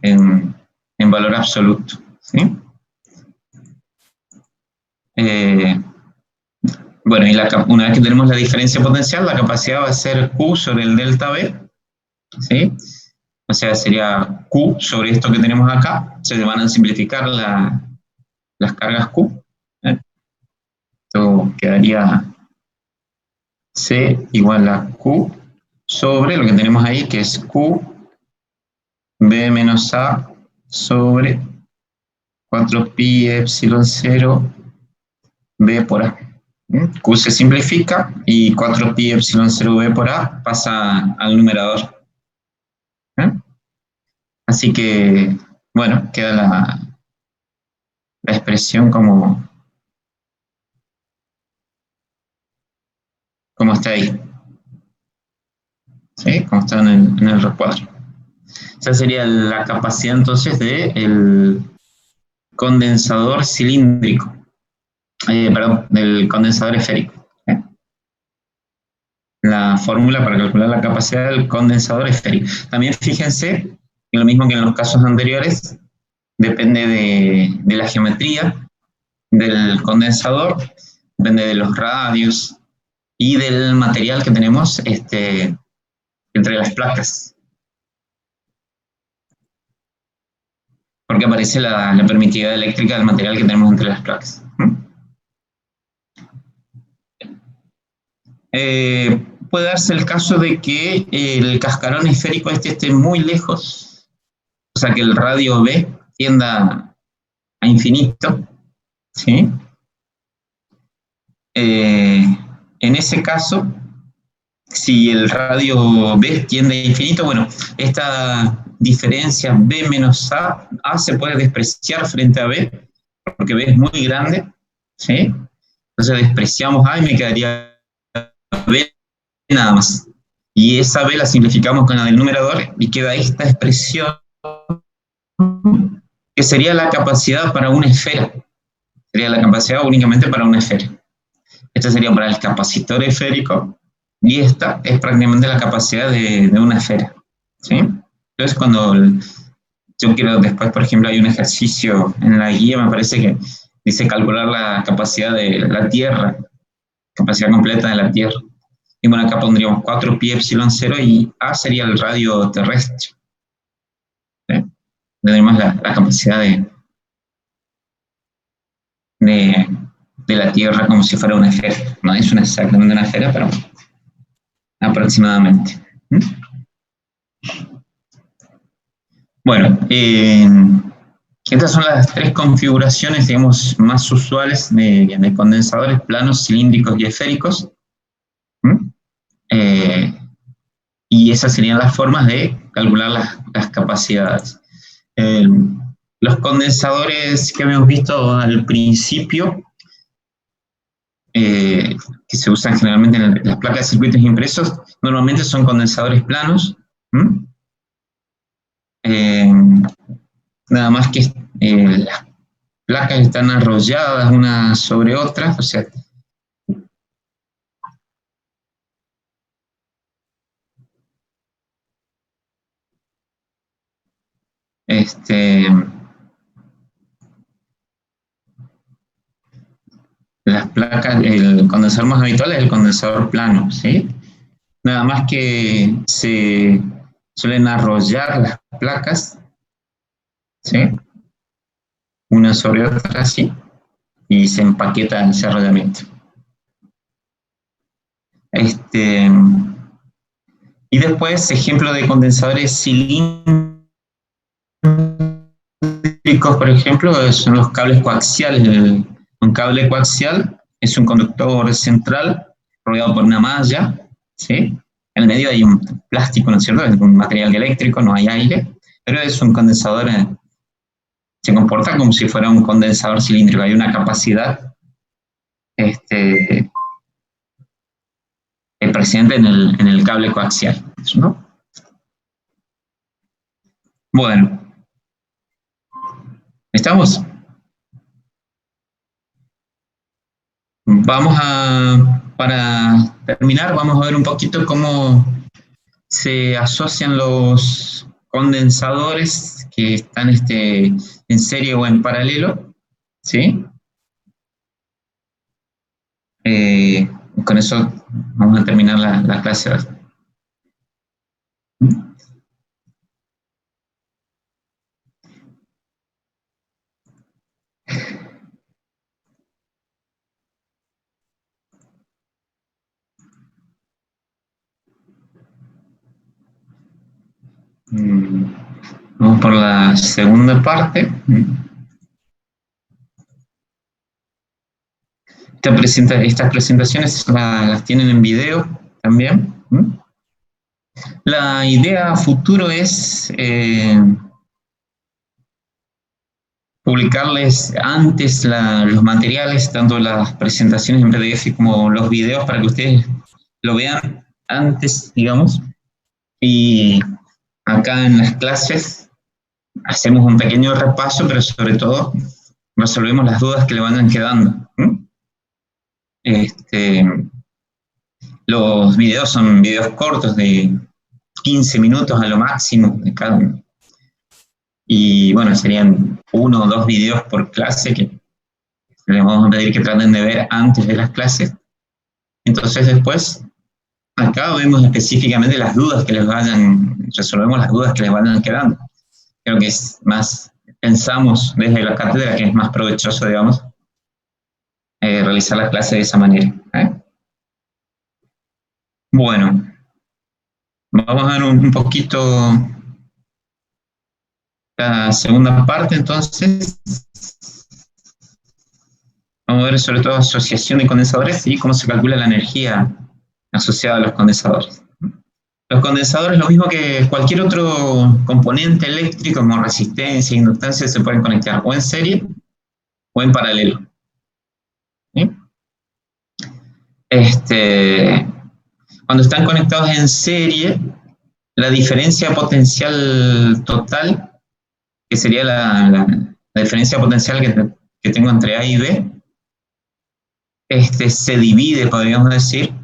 en valor absoluto. ¿Sí? Bueno, y una vez que tenemos la diferencia potencial, la capacidad va a ser Q sobre el delta B, ¿sí? O sea, sería Q sobre esto que tenemos acá. Se van a simplificar las cargas Q. ¿eh? Esto quedaría C igual a Q sobre lo que tenemos ahí, que es Q B menos A sobre 4pi epsilon 0 B por A. Q se simplifica y 4pi epsilon 0 B por A pasa al numerador. Así que, bueno, queda la expresión como está ahí, ¿sí? Como está en el recuadro. Esa sería la capacidad entonces del condensador cilíndrico, perdón, del condensador esférico. La fórmula para calcular la capacidad del condensador esférico. También fíjense, lo mismo que en los casos anteriores, depende de la geometría del condensador, depende de los radios y del material que tenemos entre las placas. Porque aparece la permitividad eléctrica del material que tenemos entre las placas. Puede darse el caso de que el cascarón esférico esté muy lejos, o sea que el radio B tienda a infinito, ¿sí? En ese caso, si el radio B tiende a infinito, bueno, esta diferencia B menos A se puede despreciar frente a B, porque B es muy grande, ¿sí? Entonces despreciamos A y me quedaría B nada más. Y esa B la simplificamos con la del numerador y queda esta expresión que sería la capacidad para una esfera. Sería la capacidad únicamente para una esfera. Esta sería para el capacitor esférico y esta es prácticamente la capacidad de una esfera. ¿Sí? Entonces cuando yo quiero después, por ejemplo, hay un ejercicio en la guía, me parece que dice calcular la capacidad de la Tierra, capacidad completa de la Tierra. Y bueno, acá pondríamos 4pi epsilon 0 y A sería el radio terrestre. ¿Sí? Tenemos la capacidad de la Tierra como si fuera una esfera. No es exactamente una esfera, pero aproximadamente. Bueno, estas son las tres configuraciones, digamos, más usuales de condensadores planos, cilíndricos y esféricos. Y esas serían las formas de calcular las capacidades. Los condensadores que habíamos visto al principio, que se usan generalmente en las placas de circuitos impresos, normalmente son condensadores planos. Nada más que las placas están arrolladas unas sobre otras, o sea, las placas, el condensador más habitual es el condensador plano, ¿sí? Nada más que se suelen arrollar las placas, ¿sí? Una sobre otra así, y se empaqueta ese arrollamiento. Y después, ejemplo de condensadores cilíndricos, por ejemplo, son los cables coaxiales. Un cable coaxial es un conductor central rodeado por una malla, ¿sí? En el medio hay un plástico, ¿no es cierto? Es un material eléctrico, no hay aire, pero es un condensador, se comporta como si fuera un condensador cilíndrico, hay una capacidad presente en el cable coaxial, ¿no? Bueno, ¿estamos? Para terminar, vamos a ver un poquito cómo se asocian los condensadores que están en serie o en paralelo, ¿sí? Eh, con eso vamos a terminar la clase. Mm, Vamos por la segunda parte. Estas presentaciones las tienen en video también. La idea a futuro es publicarles antes los materiales, tanto las presentaciones en PDF como los videos, para que ustedes lo vean antes, digamos. Y acá en las clases hacemos un pequeño repaso, pero sobre todo resolvemos las dudas que le vayan quedando. Este, los videos son videos cortos de 15 minutos a lo máximo de cada uno. Y bueno, serían 1 o 2 videos por clase que les vamos a pedir que traten de ver antes de las clases. Entonces después, acá vemos específicamente las dudas que les vayan, resolvemos las dudas que les vayan quedando. Creo que es más, pensamos desde la cátedra que es más provechoso, digamos, realizar la clase de esa manera. Bueno, vamos a ver un poquito la segunda parte, entonces. Vamos a ver sobre todo asociación de condensadores y cómo se calcula la energía asociada a los condensadores. Los condensadores, lo mismo que cualquier otro componente eléctrico, como resistencia e inductancia, se pueden conectar o en serie o en paralelo. ¿Sí? Cuando están conectados en serie, la diferencia potencial total, que sería la diferencia potencial que tengo entre A y B, se divide, podríamos decir,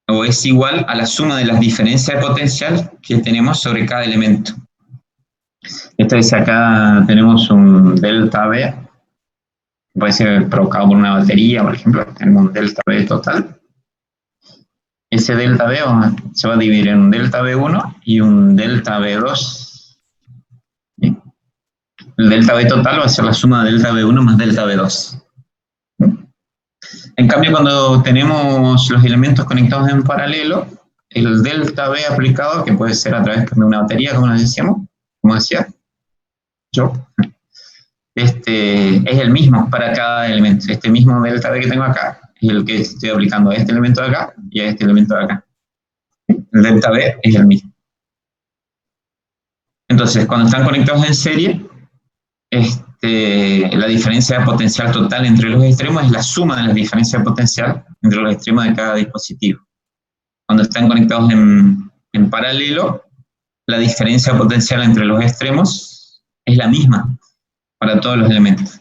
o es igual a la suma de las diferencias de potencial que tenemos sobre cada elemento. Esto es, acá tenemos un delta B, puede ser provocado por una batería, por ejemplo, tenemos un delta B total. Ese delta B se va a dividir en un delta B1 y un delta B2. ¿Sí? El delta B total va a ser la suma de delta B1 más delta B2. En cambio, cuando tenemos los elementos conectados en paralelo, el delta B aplicado, que puede ser a través de una batería, como decíamos, como decía yo, es el mismo para cada elemento. Este mismo delta B que tengo acá es el que estoy aplicando a este elemento de acá y a este elemento de acá. El delta B es el mismo. Entonces, cuando están conectados en serie, la diferencia de potencial total entre los extremos es la suma de las diferencias de potencial entre los extremos de cada dispositivo. Cuando están conectados en paralelo, la diferencia potencial entre los extremos es la misma para todos los elementos.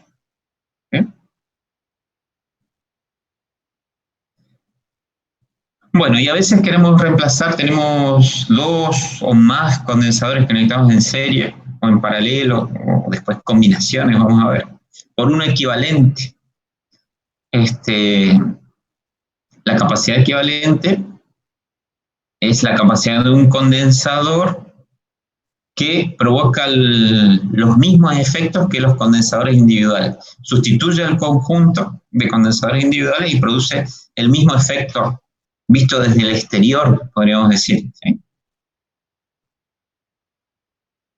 ¿Okay? Bueno, y a veces queremos reemplazar, tenemos 2 o más condensadores conectados en serie o en paralelo, o después combinaciones, vamos a ver, por uno equivalente. La capacidad equivalente es la capacidad de un condensador que provoca los mismos efectos que los condensadores individuales. Sustituye el conjunto de condensadores individuales y produce el mismo efecto visto desde el exterior, podríamos decir. ¿Sí?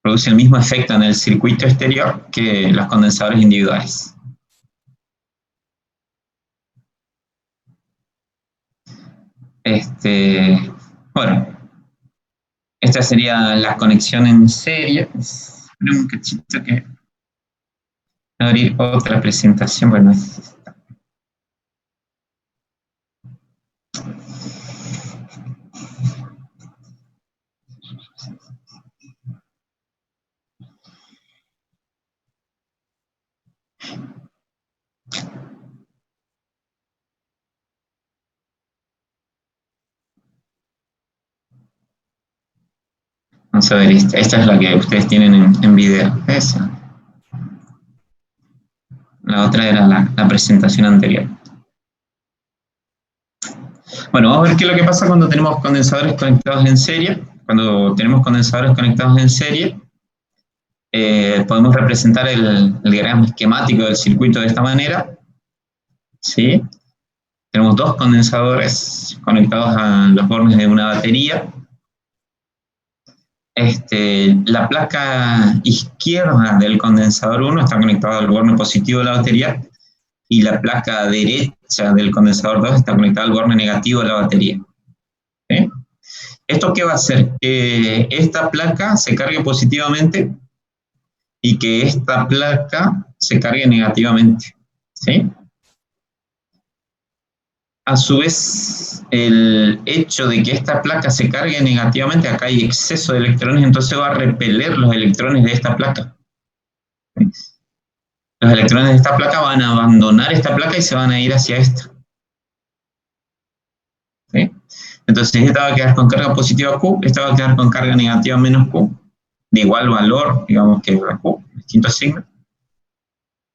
Produce el mismo efecto en el circuito exterior que los condensadores individuales. Bueno, esta sería la conexión en serie. Espera un cachito que abrir otra presentación. Bueno, vamos a ver esta. Esta es la que ustedes tienen en video. Esa. La otra era la presentación anterior. Bueno, vamos a ver qué es lo que pasa cuando tenemos condensadores conectados en serie. Cuando tenemos condensadores conectados en serie, podemos representar el diagrama esquemático del circuito de esta manera. ¿Sí? Tenemos dos condensadores conectados a los bornes de una batería. La placa izquierda del condensador 1 está conectada al borne positivo de la batería y la placa derecha del condensador 2 está conectada al borne negativo de la batería. ¿Sí? ¿Esto qué va a hacer? Que esta placa se cargue positivamente y que esta placa se cargue negativamente. ¿Sí? A su vez, el hecho de que esta placa se cargue negativamente, acá hay exceso de electrones, entonces va a repeler los electrones de esta placa. Los electrones de esta placa van a abandonar esta placa y se van a ir hacia esta. ¿Sí? Entonces esta va a quedar con carga positiva Q, esta va a quedar con carga negativa menos Q, de igual valor, digamos que la Q, distinto signo.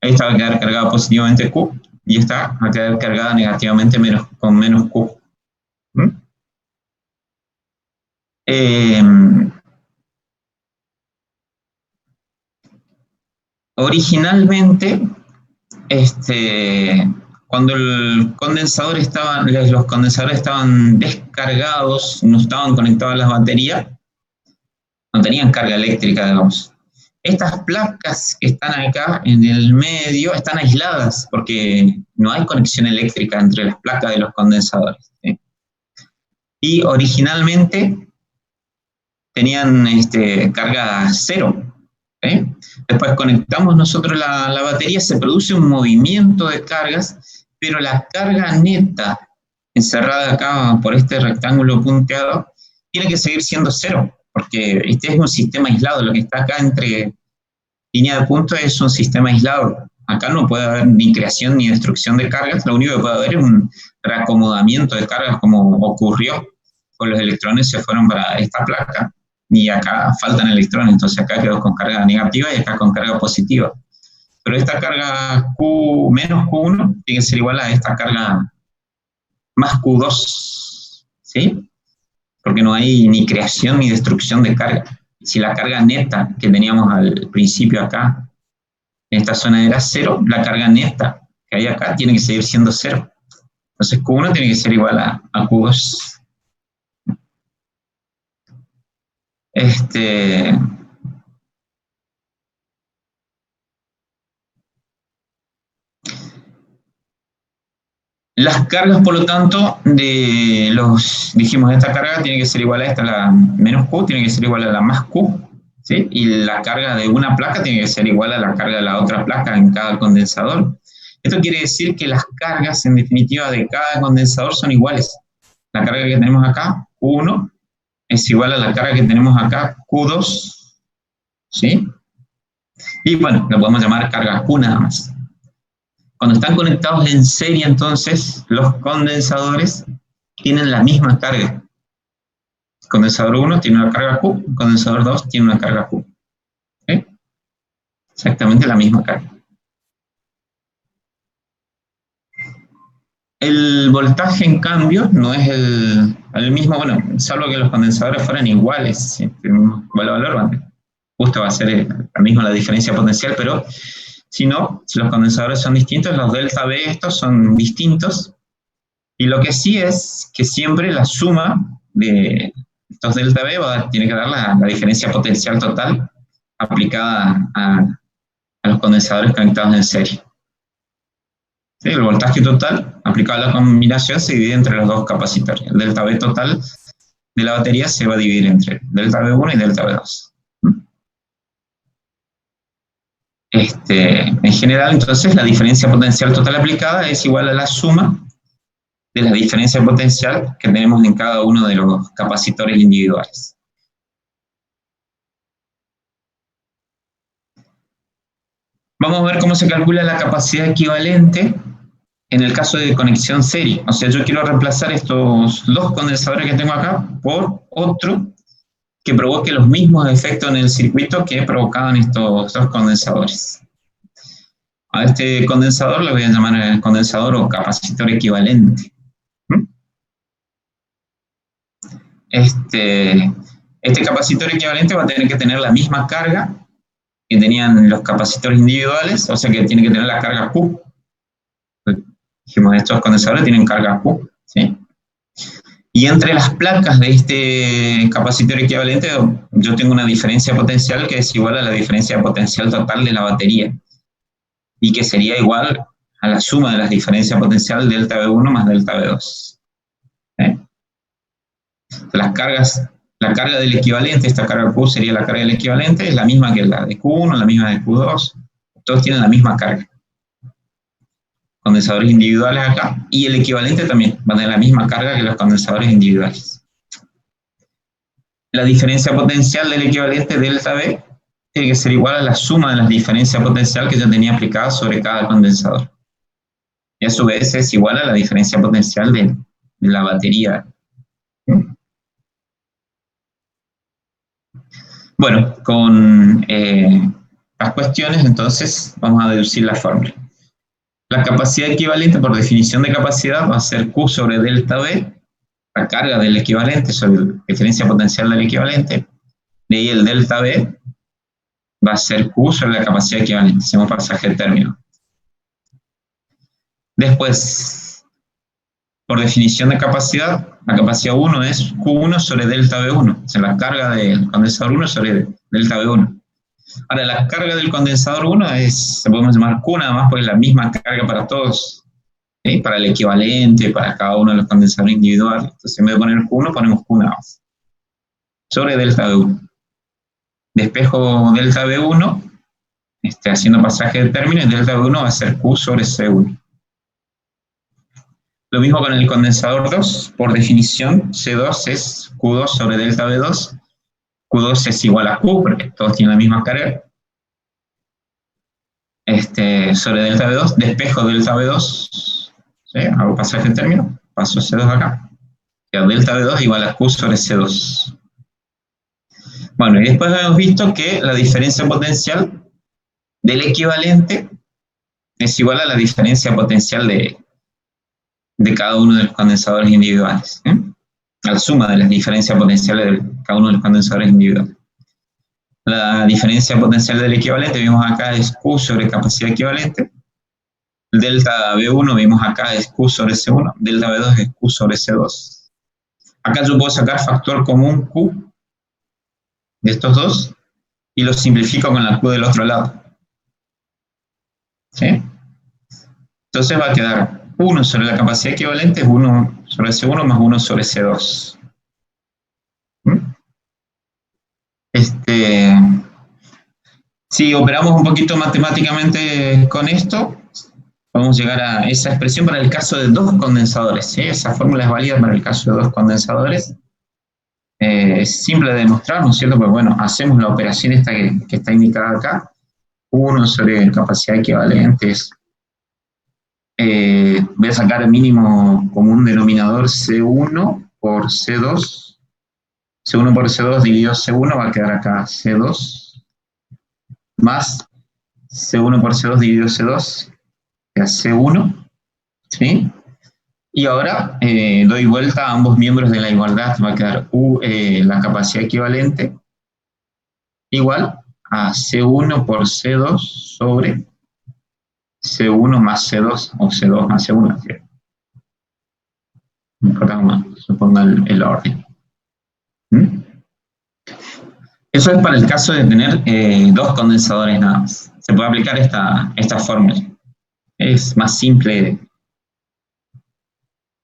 Esta va a quedar cargada positivamente Q, y esta va a quedar cargada negativamente con menos Q. ¿Mm? Originalmente, cuando los condensadores estaban descargados, no estaban conectados a las baterías, no tenían carga eléctrica, digamos. Estas placas que están acá en el medio están aisladas porque no hay conexión eléctrica entre las placas de los condensadores. ¿Sí? Y originalmente tenían carga cero. ¿Sí? Después conectamos nosotros la batería, se produce un movimiento de cargas, pero la carga neta, encerrada acá por este rectángulo punteado, tiene que seguir siendo cero, porque este es un sistema aislado, lo que está acá entre línea de puntos es un sistema aislado. Acá no puede haber ni creación ni destrucción de cargas, lo único que puede haber es un reacomodamiento de cargas como ocurrió, pues los electrones se fueron para esta placa, y acá faltan electrones, entonces acá quedó con carga negativa y acá con carga positiva. Pero esta carga Q menos Q1 tiene que ser igual a esta carga más Q2, ¿sí? Porque no hay ni creación ni destrucción de carga. Si la carga neta que teníamos al principio acá, en esta zona era cero, la carga neta que hay acá tiene que seguir siendo cero. Entonces Q1 tiene que ser igual a Q2. Las cargas, por lo tanto, dijimos, esta carga tiene que ser igual a esta, la menos Q, tiene que ser igual a la más Q, ¿sí? Y la carga de una placa tiene que ser igual a la carga de la otra placa en cada condensador. Esto quiere decir que las cargas, en definitiva, de cada condensador son iguales. La carga que tenemos acá, Q1, es igual a la carga que tenemos acá, Q2, ¿sí? Y bueno, lo podemos llamar carga Q nada más. Cuando están conectados en serie, entonces, los condensadores tienen la misma carga. El condensador 1 tiene una carga Q, el condensador 2 tiene una carga Q. ¿Sí? Exactamente la misma carga. El voltaje, en cambio, no es el mismo, bueno, salvo que los condensadores fueran iguales, ¿sí? Valor, justo va a ser la misma la diferencia potencial, pero si no, si los condensadores son distintos, los delta V estos son distintos, y lo que sí es que siempre la suma de estos delta V tiene que dar la diferencia potencial total aplicada a los condensadores conectados en serie. ¿Sí? El voltaje total aplicado a la combinación se divide entre los dos capacitores. El delta V total de la batería se va a dividir entre delta V1 y delta V2. En general, entonces, la diferencia potencial total aplicada es igual a la suma de la diferencia potencial que tenemos en cada uno de los capacitores individuales. Vamos a ver cómo se calcula la capacidad equivalente en el caso de conexión serie. O sea, yo quiero reemplazar estos dos condensadores que tengo acá por otro que provoque los mismos efectos en el circuito que provocaban estos dos condensadores. A este condensador le voy a llamar condensador o capacitor equivalente. ¿Mm? Este capacitor equivalente va a tener que tener la misma carga que tenían los capacitores individuales, o sea que tiene que tener la carga Q. Dijimos, estos condensadores tienen carga Q, ¿sí? Y entre las placas de este capacitor equivalente, yo tengo una diferencia potencial que es igual a la diferencia potencial total de la batería, y que sería igual a la suma de las diferencias potencial delta V1 más delta V2. Las cargas, la carga del equivalente, esta carga Q sería la carga del equivalente, es la misma que la de Q1, la misma de Q2, todos tienen la misma carga. Condensadores individuales acá, y el equivalente también va a tener la misma carga que los condensadores individuales. La diferencia potencial del equivalente delta V tiene que ser igual a la suma de las diferencias potencial que yo tenía aplicada sobre cada condensador. Y a su vez es igual a la diferencia potencial de la batería. Bueno, con las cuestiones, entonces, vamos a deducir la fórmula. La capacidad equivalente, por definición de capacidad, va a ser Q sobre delta V, la carga del equivalente sobre la diferencia potencial del equivalente, de ahí el delta V va a ser Q sobre la capacidad equivalente, hacemos pasaje de término. Después, por definición de capacidad, la capacidad 1 es Q1 sobre delta V1, o sea, la carga del condensador 1 sobre delta V1. Ahora, la carga del condensador 1 se podemos llamar Q nada más porque es la misma carga para todos, ¿sí? Para el equivalente, para cada uno de los condensadores individuales. Entonces, en vez de poner Q1, ponemos Q nada más. Sobre delta V1. Despejo delta V1, haciendo pasaje de término, y delta V1 va a ser Q sobre C1. Lo mismo con el condensador 2, por definición, C2 es Q2 sobre delta V2. Q2 es igual a Q, porque todos tienen la misma carga. Sobre delta V2, despejo delta V2, ¿sí? Hago pasaje de término, paso C2 acá. Y delta V2 igual a Q sobre C2. Bueno, y después hemos visto que la diferencia potencial del equivalente es igual a la diferencia potencial de cada uno de los condensadores individuales, ¿eh? A la suma de las diferencias potenciales de cada uno de los condensadores individuales. La diferencia potencial del equivalente, vimos acá, es Q sobre capacidad equivalente. El delta V1, vimos acá, es Q sobre C1. Delta V2 es Q sobre C2. Acá yo puedo sacar factor común Q de estos dos y lo simplifico con la Q del otro lado. ¿Sí? Entonces va a quedar 1 sobre la capacidad equivalente es 1 sobre C1 más 1 sobre C2. Si operamos un poquito matemáticamente con esto, podemos llegar a esa expresión para el caso de dos condensadores, ¿sí? Esa fórmula es válida para el caso de dos condensadores. Es simple de demostrar, ¿no es cierto? Pues bueno, hacemos la operación esta que está indicada acá. 1 sobre capacidad equivalente es, voy a sacar el mínimo común denominador C1 por C2. C1 por C2 dividido C1 va a quedar acá C2 más C1 por C2 dividido C2, que es C1, ¿sí? Y ahora doy vuelta a ambos miembros de la igualdad, va a quedar la capacidad equivalente igual a C1 por C2 sobre C1 más C2, o C2 más C1, ¿sí? No importa cómo se ponga el orden. ¿Mm? Eso es para el caso de tener dos condensadores nada más. Se puede aplicar esta fórmula. Es más simple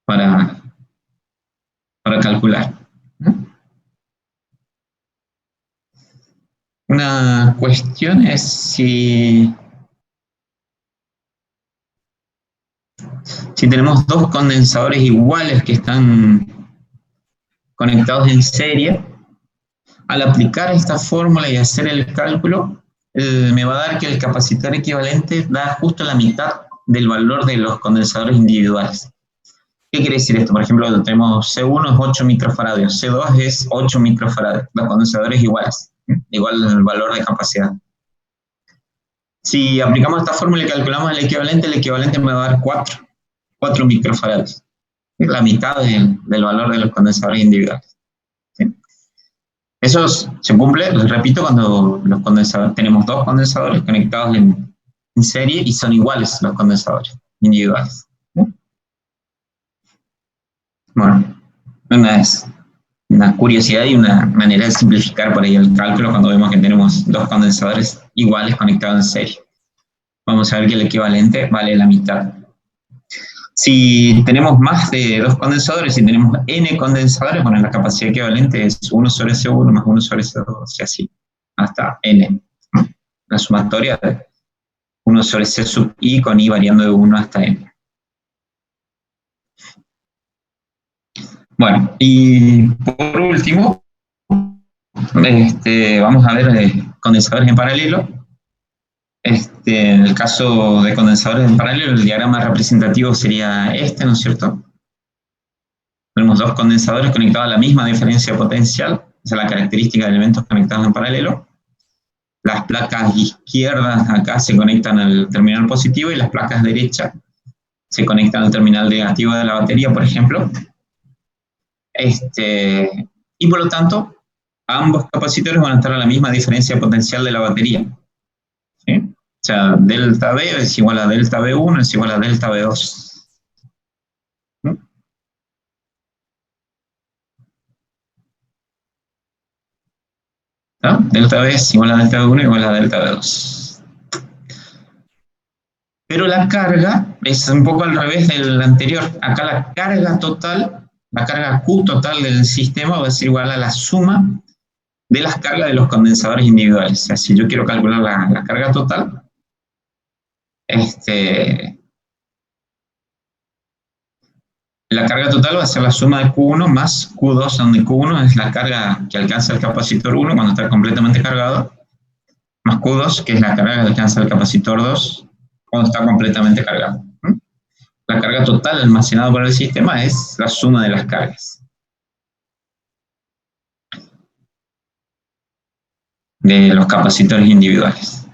para calcular. Una cuestión es si tenemos dos condensadores iguales que están conectados en serie. Al aplicar esta fórmula y hacer el cálculo, me va a dar que el capacitor equivalente da justo la mitad del valor de los condensadores individuales. ¿Qué quiere decir esto? Por ejemplo, tenemos C1 es 8 microfaradios, C2 es 8 microfaradios, los condensadores iguales, igual el valor de capacidad. Si aplicamos esta fórmula y calculamos el equivalente me va a dar 4 microfarads. Es la mitad del valor de los condensadores individuales. ¿Sí? Eso se cumple, les repito, cuando los condensadores, tenemos 2 condensadores conectados en serie y son iguales los condensadores individuales. ¿Sí? Bueno, una curiosidad y una manera de simplificar por ahí el cálculo cuando vemos que tenemos 2 condensadores iguales conectados en serie. Vamos a ver que el equivalente vale la mitad. Si tenemos más de 2 condensadores, si tenemos n condensadores, bueno, la capacidad equivalente es 1 sobre C1 más 1 sobre C2, y así, hasta n. La sumatoria de 1 sobre C sub i con i variando de 1 hasta n. Bueno, y por último, vamos a ver condensadores en paralelo. En el caso de condensadores en paralelo, el diagrama representativo sería este, ¿no es cierto? Tenemos 2 condensadores conectados a la misma diferencia potencial, esa es la característica de elementos conectados en paralelo. Las placas izquierdas acá se conectan al terminal positivo y las placas derechas se conectan al terminal negativo de la batería, por ejemplo. Y por lo tanto, ambos capacitores van a estar a la misma diferencia potencial de la batería. ¿Sí? O sea, delta B es igual a delta B1 es igual a delta B2. ¿Sí? ¿No? Delta B es igual a delta B1 igual a delta B2. Pero la carga es un poco al revés del anterior. Acá la carga total, la carga Q total del sistema va a ser igual a la suma de las cargas de los condensadores individuales. O sea, si yo quiero calcular la carga total, la carga total va a ser la suma de Q1 más Q2, donde Q1 es la carga que alcanza el capacitor 1 cuando está completamente cargado, más Q2, que es la carga que alcanza el capacitor 2 cuando está completamente cargado. La carga total almacenada por el sistema es la suma de las cargas de los capacitores individuales.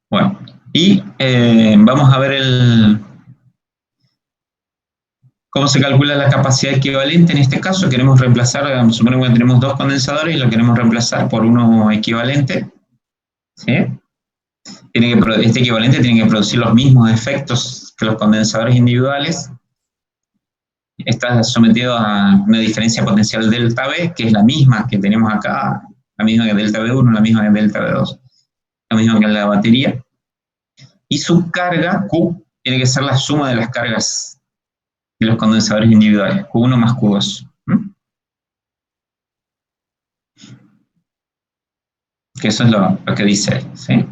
Bueno, y vamos a ver cómo se calcula la capacidad equivalente. En este caso queremos reemplazar, suponemos que tenemos 2 condensadores y lo queremos reemplazar por uno equivalente. ¿Sí? Este equivalente tiene que producir los mismos efectos que los condensadores individuales. Está sometido a una diferencia potencial delta B, que es la misma que tenemos acá, la misma que delta B1, la misma que delta B2, la misma que la batería. Y su carga, Q, tiene que ser la suma de las cargas de los condensadores individuales, Q1 más Q2. Que eso es lo que dice él, ¿sí?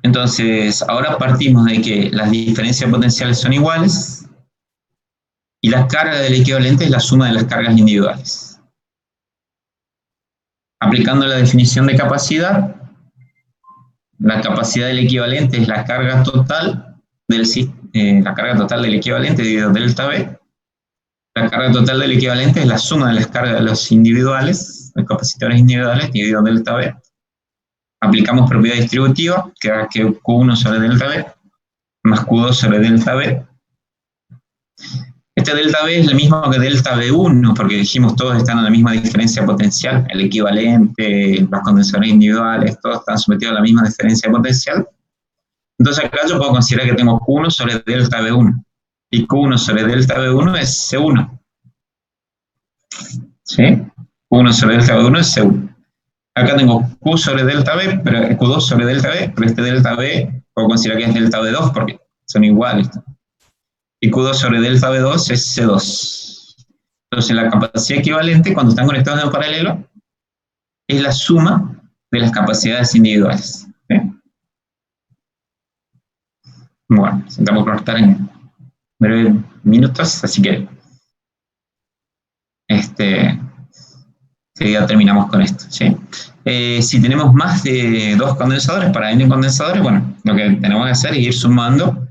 Entonces, ahora partimos de que las diferencias potenciales son iguales y la carga del equivalente es la suma de las cargas individuales. Aplicando la definición de capacidad, la capacidad del equivalente es la carga total del equivalente dividido delta B. La carga total del equivalente es la suma de las cargas de los individuales, los capacitores individuales, dividido delta B. Aplicamos propiedad distributiva, que haga que Q1 sobre delta B, más Q2 sobre delta B. Este delta B es lo mismo que delta B1, porque dijimos todos están a la misma diferencia potencial, el equivalente, los condensadores individuales, todos están sometidos a la misma diferencia potencial. Entonces acá yo puedo considerar que tengo Q1 sobre delta B1, y Q1 sobre delta B1 es C1. ¿Sí? Q1 sobre delta B1 es C1. Acá tengo Q sobre delta B, pero Q2 sobre delta B, pero este delta B puedo considerar que es delta B2 porque son iguales. Y Q2 sobre delta B2 es C2. Entonces la capacidad equivalente cuando están conectados en paralelo es la suma de las capacidades individuales. ¿Sí? Bueno, intentamos cortar en breves minutos, así que ya terminamos con esto. ¿Sí? Si tenemos más de 2 condensadores, para n condensadores, bueno, lo que tenemos que hacer es ir sumando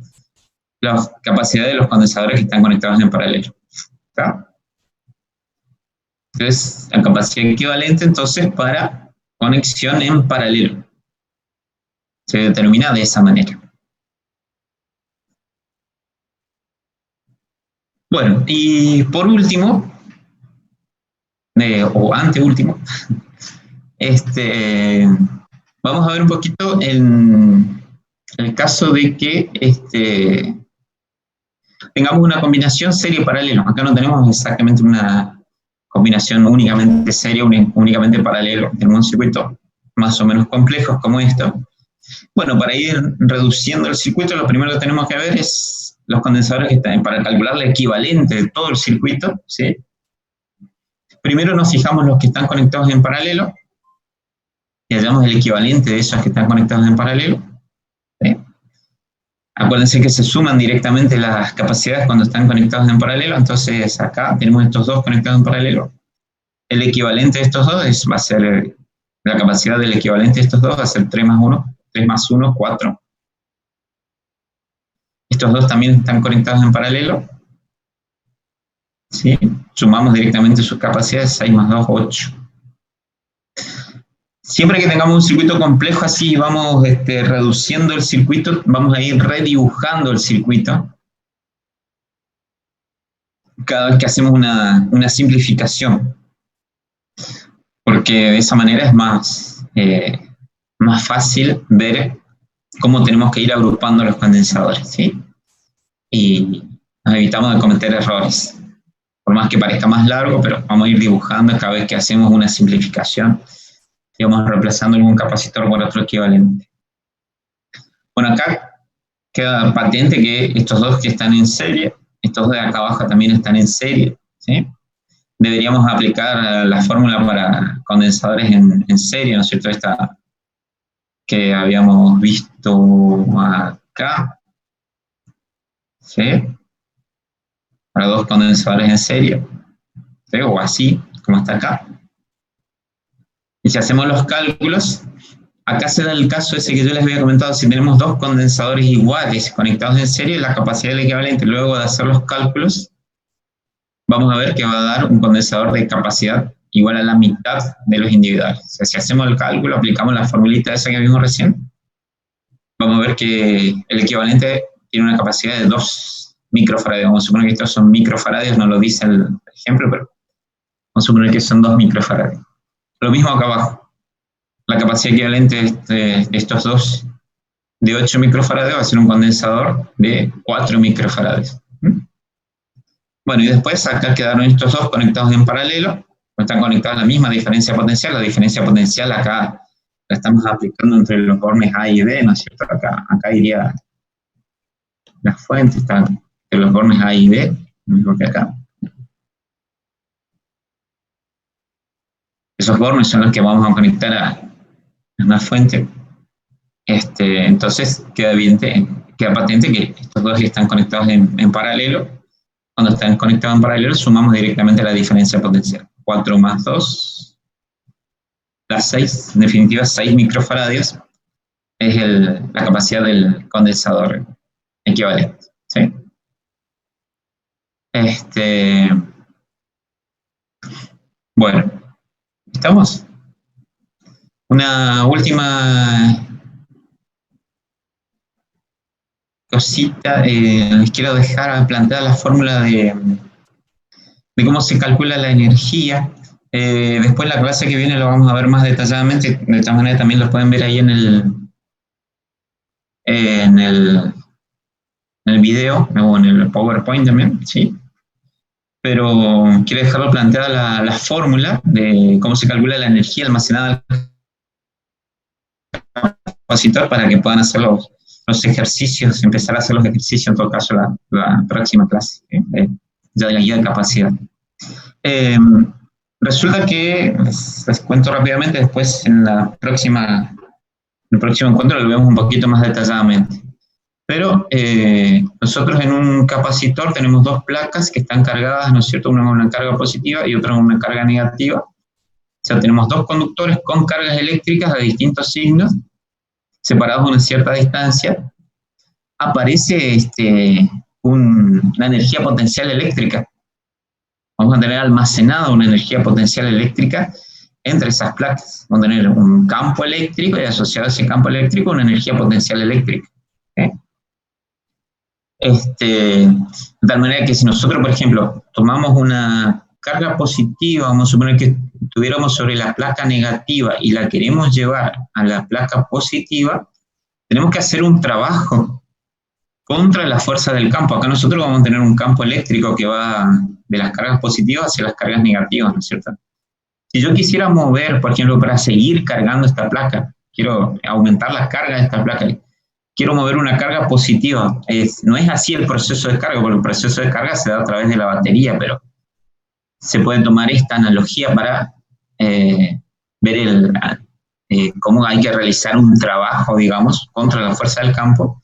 la capacidad de los condensadores que están conectados en paralelo. ¿Está? Entonces, la capacidad equivalente, entonces, para conexión en paralelo. Se determina de esa manera. Bueno, y por último, o anteúltimo, vamos a ver un poquito en el caso de que tengamos una combinación serie-paralelo. Acá no tenemos exactamente una combinación únicamente serie, únicamente paralelo. Tenemos un circuito más o menos complejos como esto. Bueno, para ir reduciendo el circuito, lo primero que tenemos que ver es los condensadores que están, para calcular el equivalente de todo el circuito, ¿sí? Primero nos fijamos los que están conectados en paralelo, y hallamos el equivalente de esos que están conectados en paralelo, ¿sí? Acuérdense que se suman directamente las capacidades cuando están conectados en paralelo, entonces acá tenemos estos dos conectados en paralelo. El equivalente de estos dos va a ser, la capacidad del equivalente de estos dos va a ser 3 más 1, 3 más 1, 4. Estos dos también están conectados en paralelo, ¿sí? Sumamos directamente sus capacidades, 6 más 2, 8. Siempre que tengamos un circuito complejo así, vamos reduciendo el circuito, vamos a ir redibujando el circuito cada vez que hacemos una simplificación, porque de esa manera es más fácil ver cómo tenemos que ir agrupando los condensadores, ¿sí? Y nos evitamos de cometer errores, por más que parezca más largo, pero vamos a ir dibujando cada vez que hacemos una simplificación y vamos reemplazando algún capacitor por otro equivalente. Bueno, acá queda patente que estos dos que están en serie, estos dos de acá abajo también están en serie, ¿sí? Deberíamos aplicar la fórmula para condensadores en serie, ¿no es cierto? Esta que habíamos visto acá, ¿sí? Para dos condensadores en serie, ¿sí? O así, como está acá. Y si hacemos los cálculos, acá se da el caso ese que yo les había comentado, si tenemos dos condensadores iguales conectados en serie, la capacidad del equivalente, luego de hacer los cálculos, vamos a ver que va a dar un condensador de capacidad igual a la mitad de los individuales. O sea, si hacemos el cálculo, aplicamos la formulita esa que vimos recién, vamos a ver que el equivalente tiene una capacidad de 2 microfaradios. Vamos a suponer que estos son microfaradios, no lo dice el ejemplo, pero vamos a suponer que son 2 microfaradios. Lo mismo acá abajo. La capacidad equivalente de estos dos de 8 microfaradios va a ser un condensador de 4 microfaradios. Bueno, y después acá quedaron estos dos conectados en paralelo, están conectados a la misma diferencia potencial. La diferencia potencial acá la estamos aplicando entre los bornes A y B, ¿no es cierto? Acá iría la fuente, está entre los bornes A y B, lo mismo que acá. Esos bornes son los que vamos a conectar a una fuente. Entonces queda patente que estos dos están conectados en paralelo. Cuando están conectados en paralelo, sumamos directamente la diferencia potencial. 4 más 2, las 6, en definitiva 6 microfaradios, es la capacidad del condensador equivalente, ¿sí? Bueno, ¿estamos? Una última cosita, les quiero dejar planteada la fórmula de cómo se calcula la energía. Después la clase que viene lo vamos a ver más detalladamente, de esta manera también lo pueden ver ahí en el video, o en el PowerPoint también, ¿sí? Pero quiero dejarlo planteada la fórmula de cómo se calcula la energía almacenada al capacitor para que puedan hacer los ejercicios, empezar a hacer los ejercicios en todo caso la próxima clase, ya de la guía de capacidad. Resulta que, les cuento rápidamente, después en el próximo encuentro lo vemos un poquito más detalladamente. Pero nosotros en un capacitor tenemos dos placas que están cargadas, ¿no es cierto? Una con una carga positiva y otra con una carga negativa. O sea, tenemos dos conductores con cargas eléctricas de distintos signos, separados a una cierta distancia. Aparece una energía potencial eléctrica. Vamos a tener almacenada una energía potencial eléctrica entre esas placas. Vamos a tener un campo eléctrico y asociado a ese campo eléctrico una energía potencial eléctrica. De tal manera que si nosotros, por ejemplo, tomamos una carga positiva, vamos a suponer que tuviéramos sobre la placa negativa y la queremos llevar a la placa positiva, tenemos que hacer un trabajo contra la fuerza del campo. Acá nosotros vamos a tener un campo eléctrico que va de las cargas positivas hacia las cargas negativas, ¿no es cierto? Si yo quisiera mover, por ejemplo, para seguir cargando esta placa, quiero aumentar la carga de esta placa, quiero mover una carga positiva. No es así el proceso de carga, porque el proceso de carga se da a través de la batería, pero se puede tomar esta analogía para ver cómo hay que realizar un trabajo, digamos, contra la fuerza del campo,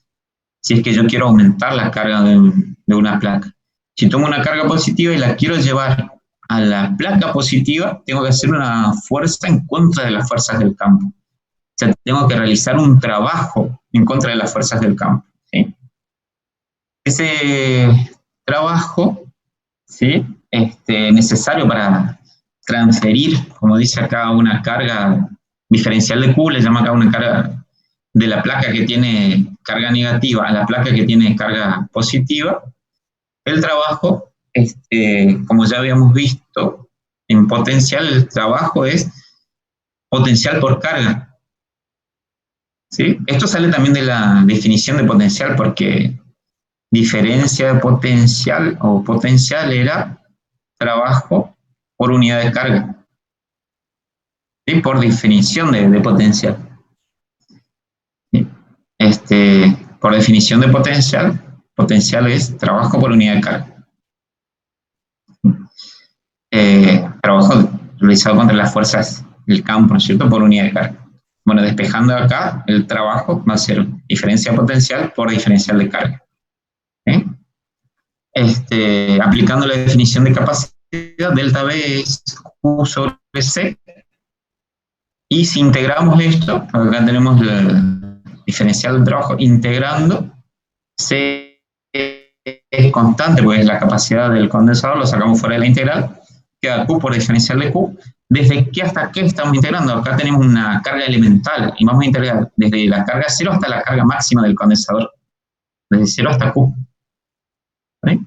si es que yo quiero aumentar la carga de una placa. Si tomo una carga positiva y la quiero llevar a la placa positiva, tengo que hacer una fuerza en contra de las fuerzas del campo. O sea, tengo que realizar un trabajo en contra de las fuerzas del campo, ¿sí? Ese trabajo, ¿sí?, necesario para transferir, como dice acá, una carga diferencial de Q, le llama acá una carga de la placa que tiene carga negativa a la placa que tiene carga positiva. El trabajo, como ya habíamos visto, en potencial el trabajo es potencial por carga, ¿sí? Esto sale también de la definición de potencial, porque diferencia de potencial o potencial era trabajo por unidad de carga, ¿sí?, por definición de potencial. ¿Sí? Por definición de potencial es trabajo por unidad de carga. Trabajo realizado contra las fuerzas del campo, ¿no es cierto?, por unidad de carga. Bueno, despejando acá, el trabajo va a ser diferencia de potencial por diferencial de carga. ¿Sí? Aplicando la definición de capacidad, delta V es Q sobre C. Y si integramos esto, acá tenemos el diferencial del trabajo, integrando, C es constante, pues es la capacidad del condensador, lo sacamos fuera de la integral, queda Q por diferencial de Q. ¿Desde qué hasta qué estamos integrando? Acá tenemos una carga elemental y vamos a integrar desde la carga 0 hasta la carga máxima del condensador, desde 0 hasta Q. ¿Sí?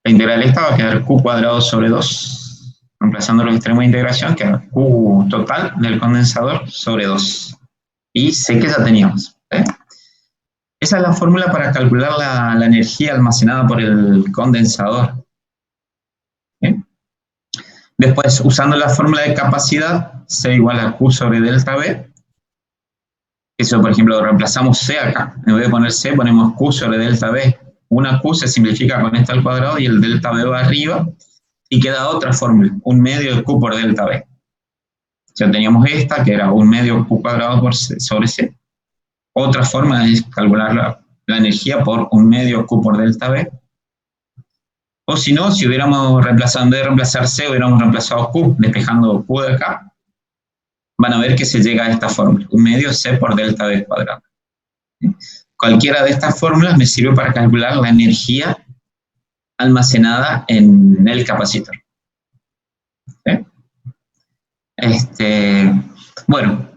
La integral esta va a quedar Q cuadrado sobre 2, reemplazando los extremos de integración, queda Q total del condensador sobre 2. Y C que ya teníamos. ¿Sí? Esa es la fórmula para calcular la energía almacenada por el condensador. ¿Sí? Después, usando la fórmula de capacidad, C igual a Q sobre delta V. Eso, por ejemplo, reemplazamos C acá. En vez de poner C, ponemos Q sobre delta V. Una Q se simplifica con esta al cuadrado y el delta V va arriba. Y queda otra fórmula, 1 medio de Q por delta V. Ya teníamos esta, que era 1 medio Q cuadrado sobre C. Otra forma es calcular la energía por 1 medio Q por delta V. O si no, si hubiéramos reemplazado, en vez de reemplazar C, hubiéramos reemplazado Q, despejando Q de acá, van a ver que se llega a esta fórmula, 1 medio C por delta V cuadrado. Cualquiera de estas fórmulas me sirve para calcular la energía almacenada en el capacitor. ¿Sí? Bueno,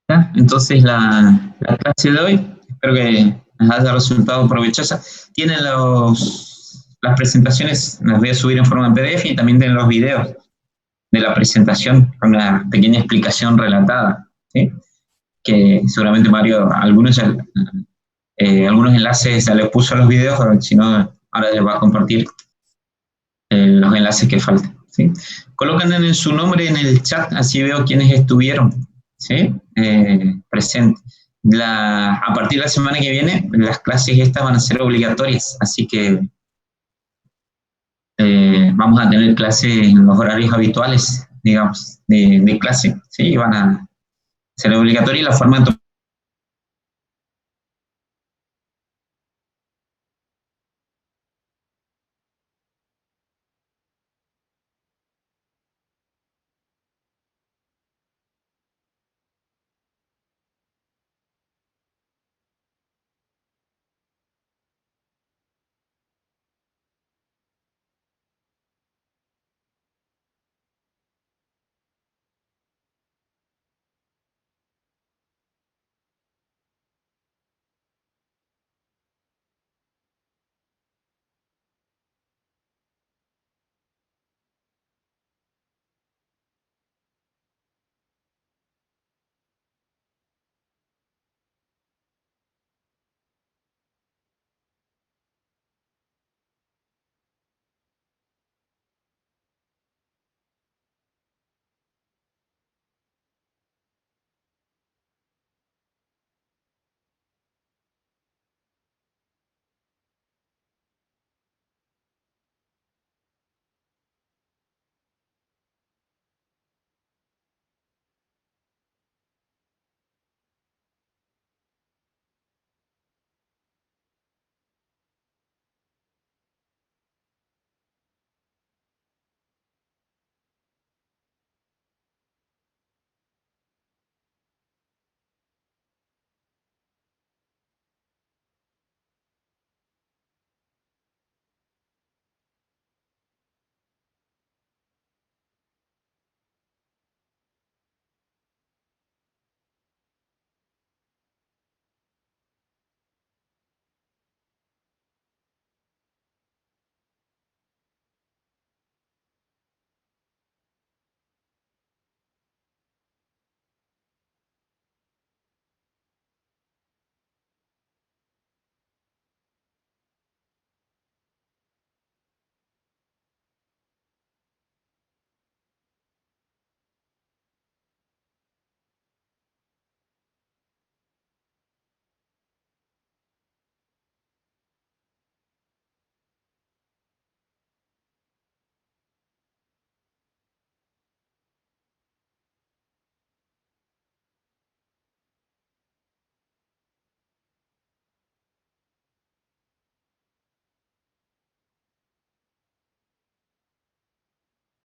¿ya? Entonces la clase de hoy, espero que les haya resultado provechosa. Tienen las presentaciones, las voy a subir en forma de PDF, y también tienen los videos de la presentación con una pequeña explicación relatada, ¿sí? Que seguramente Mario, algunos enlaces ya les puso a los videos, si no, ahora les va a compartir los enlaces que faltan, ¿sí? Colocan en su nombre en el chat, así veo quiénes estuvieron, ¿sí? Presentes. A partir de la semana que viene, las clases estas van a ser obligatorias, así que vamos a tener clases en los horarios habituales, digamos, de clase, ¿sí? Van a ser obligatorias. La forma de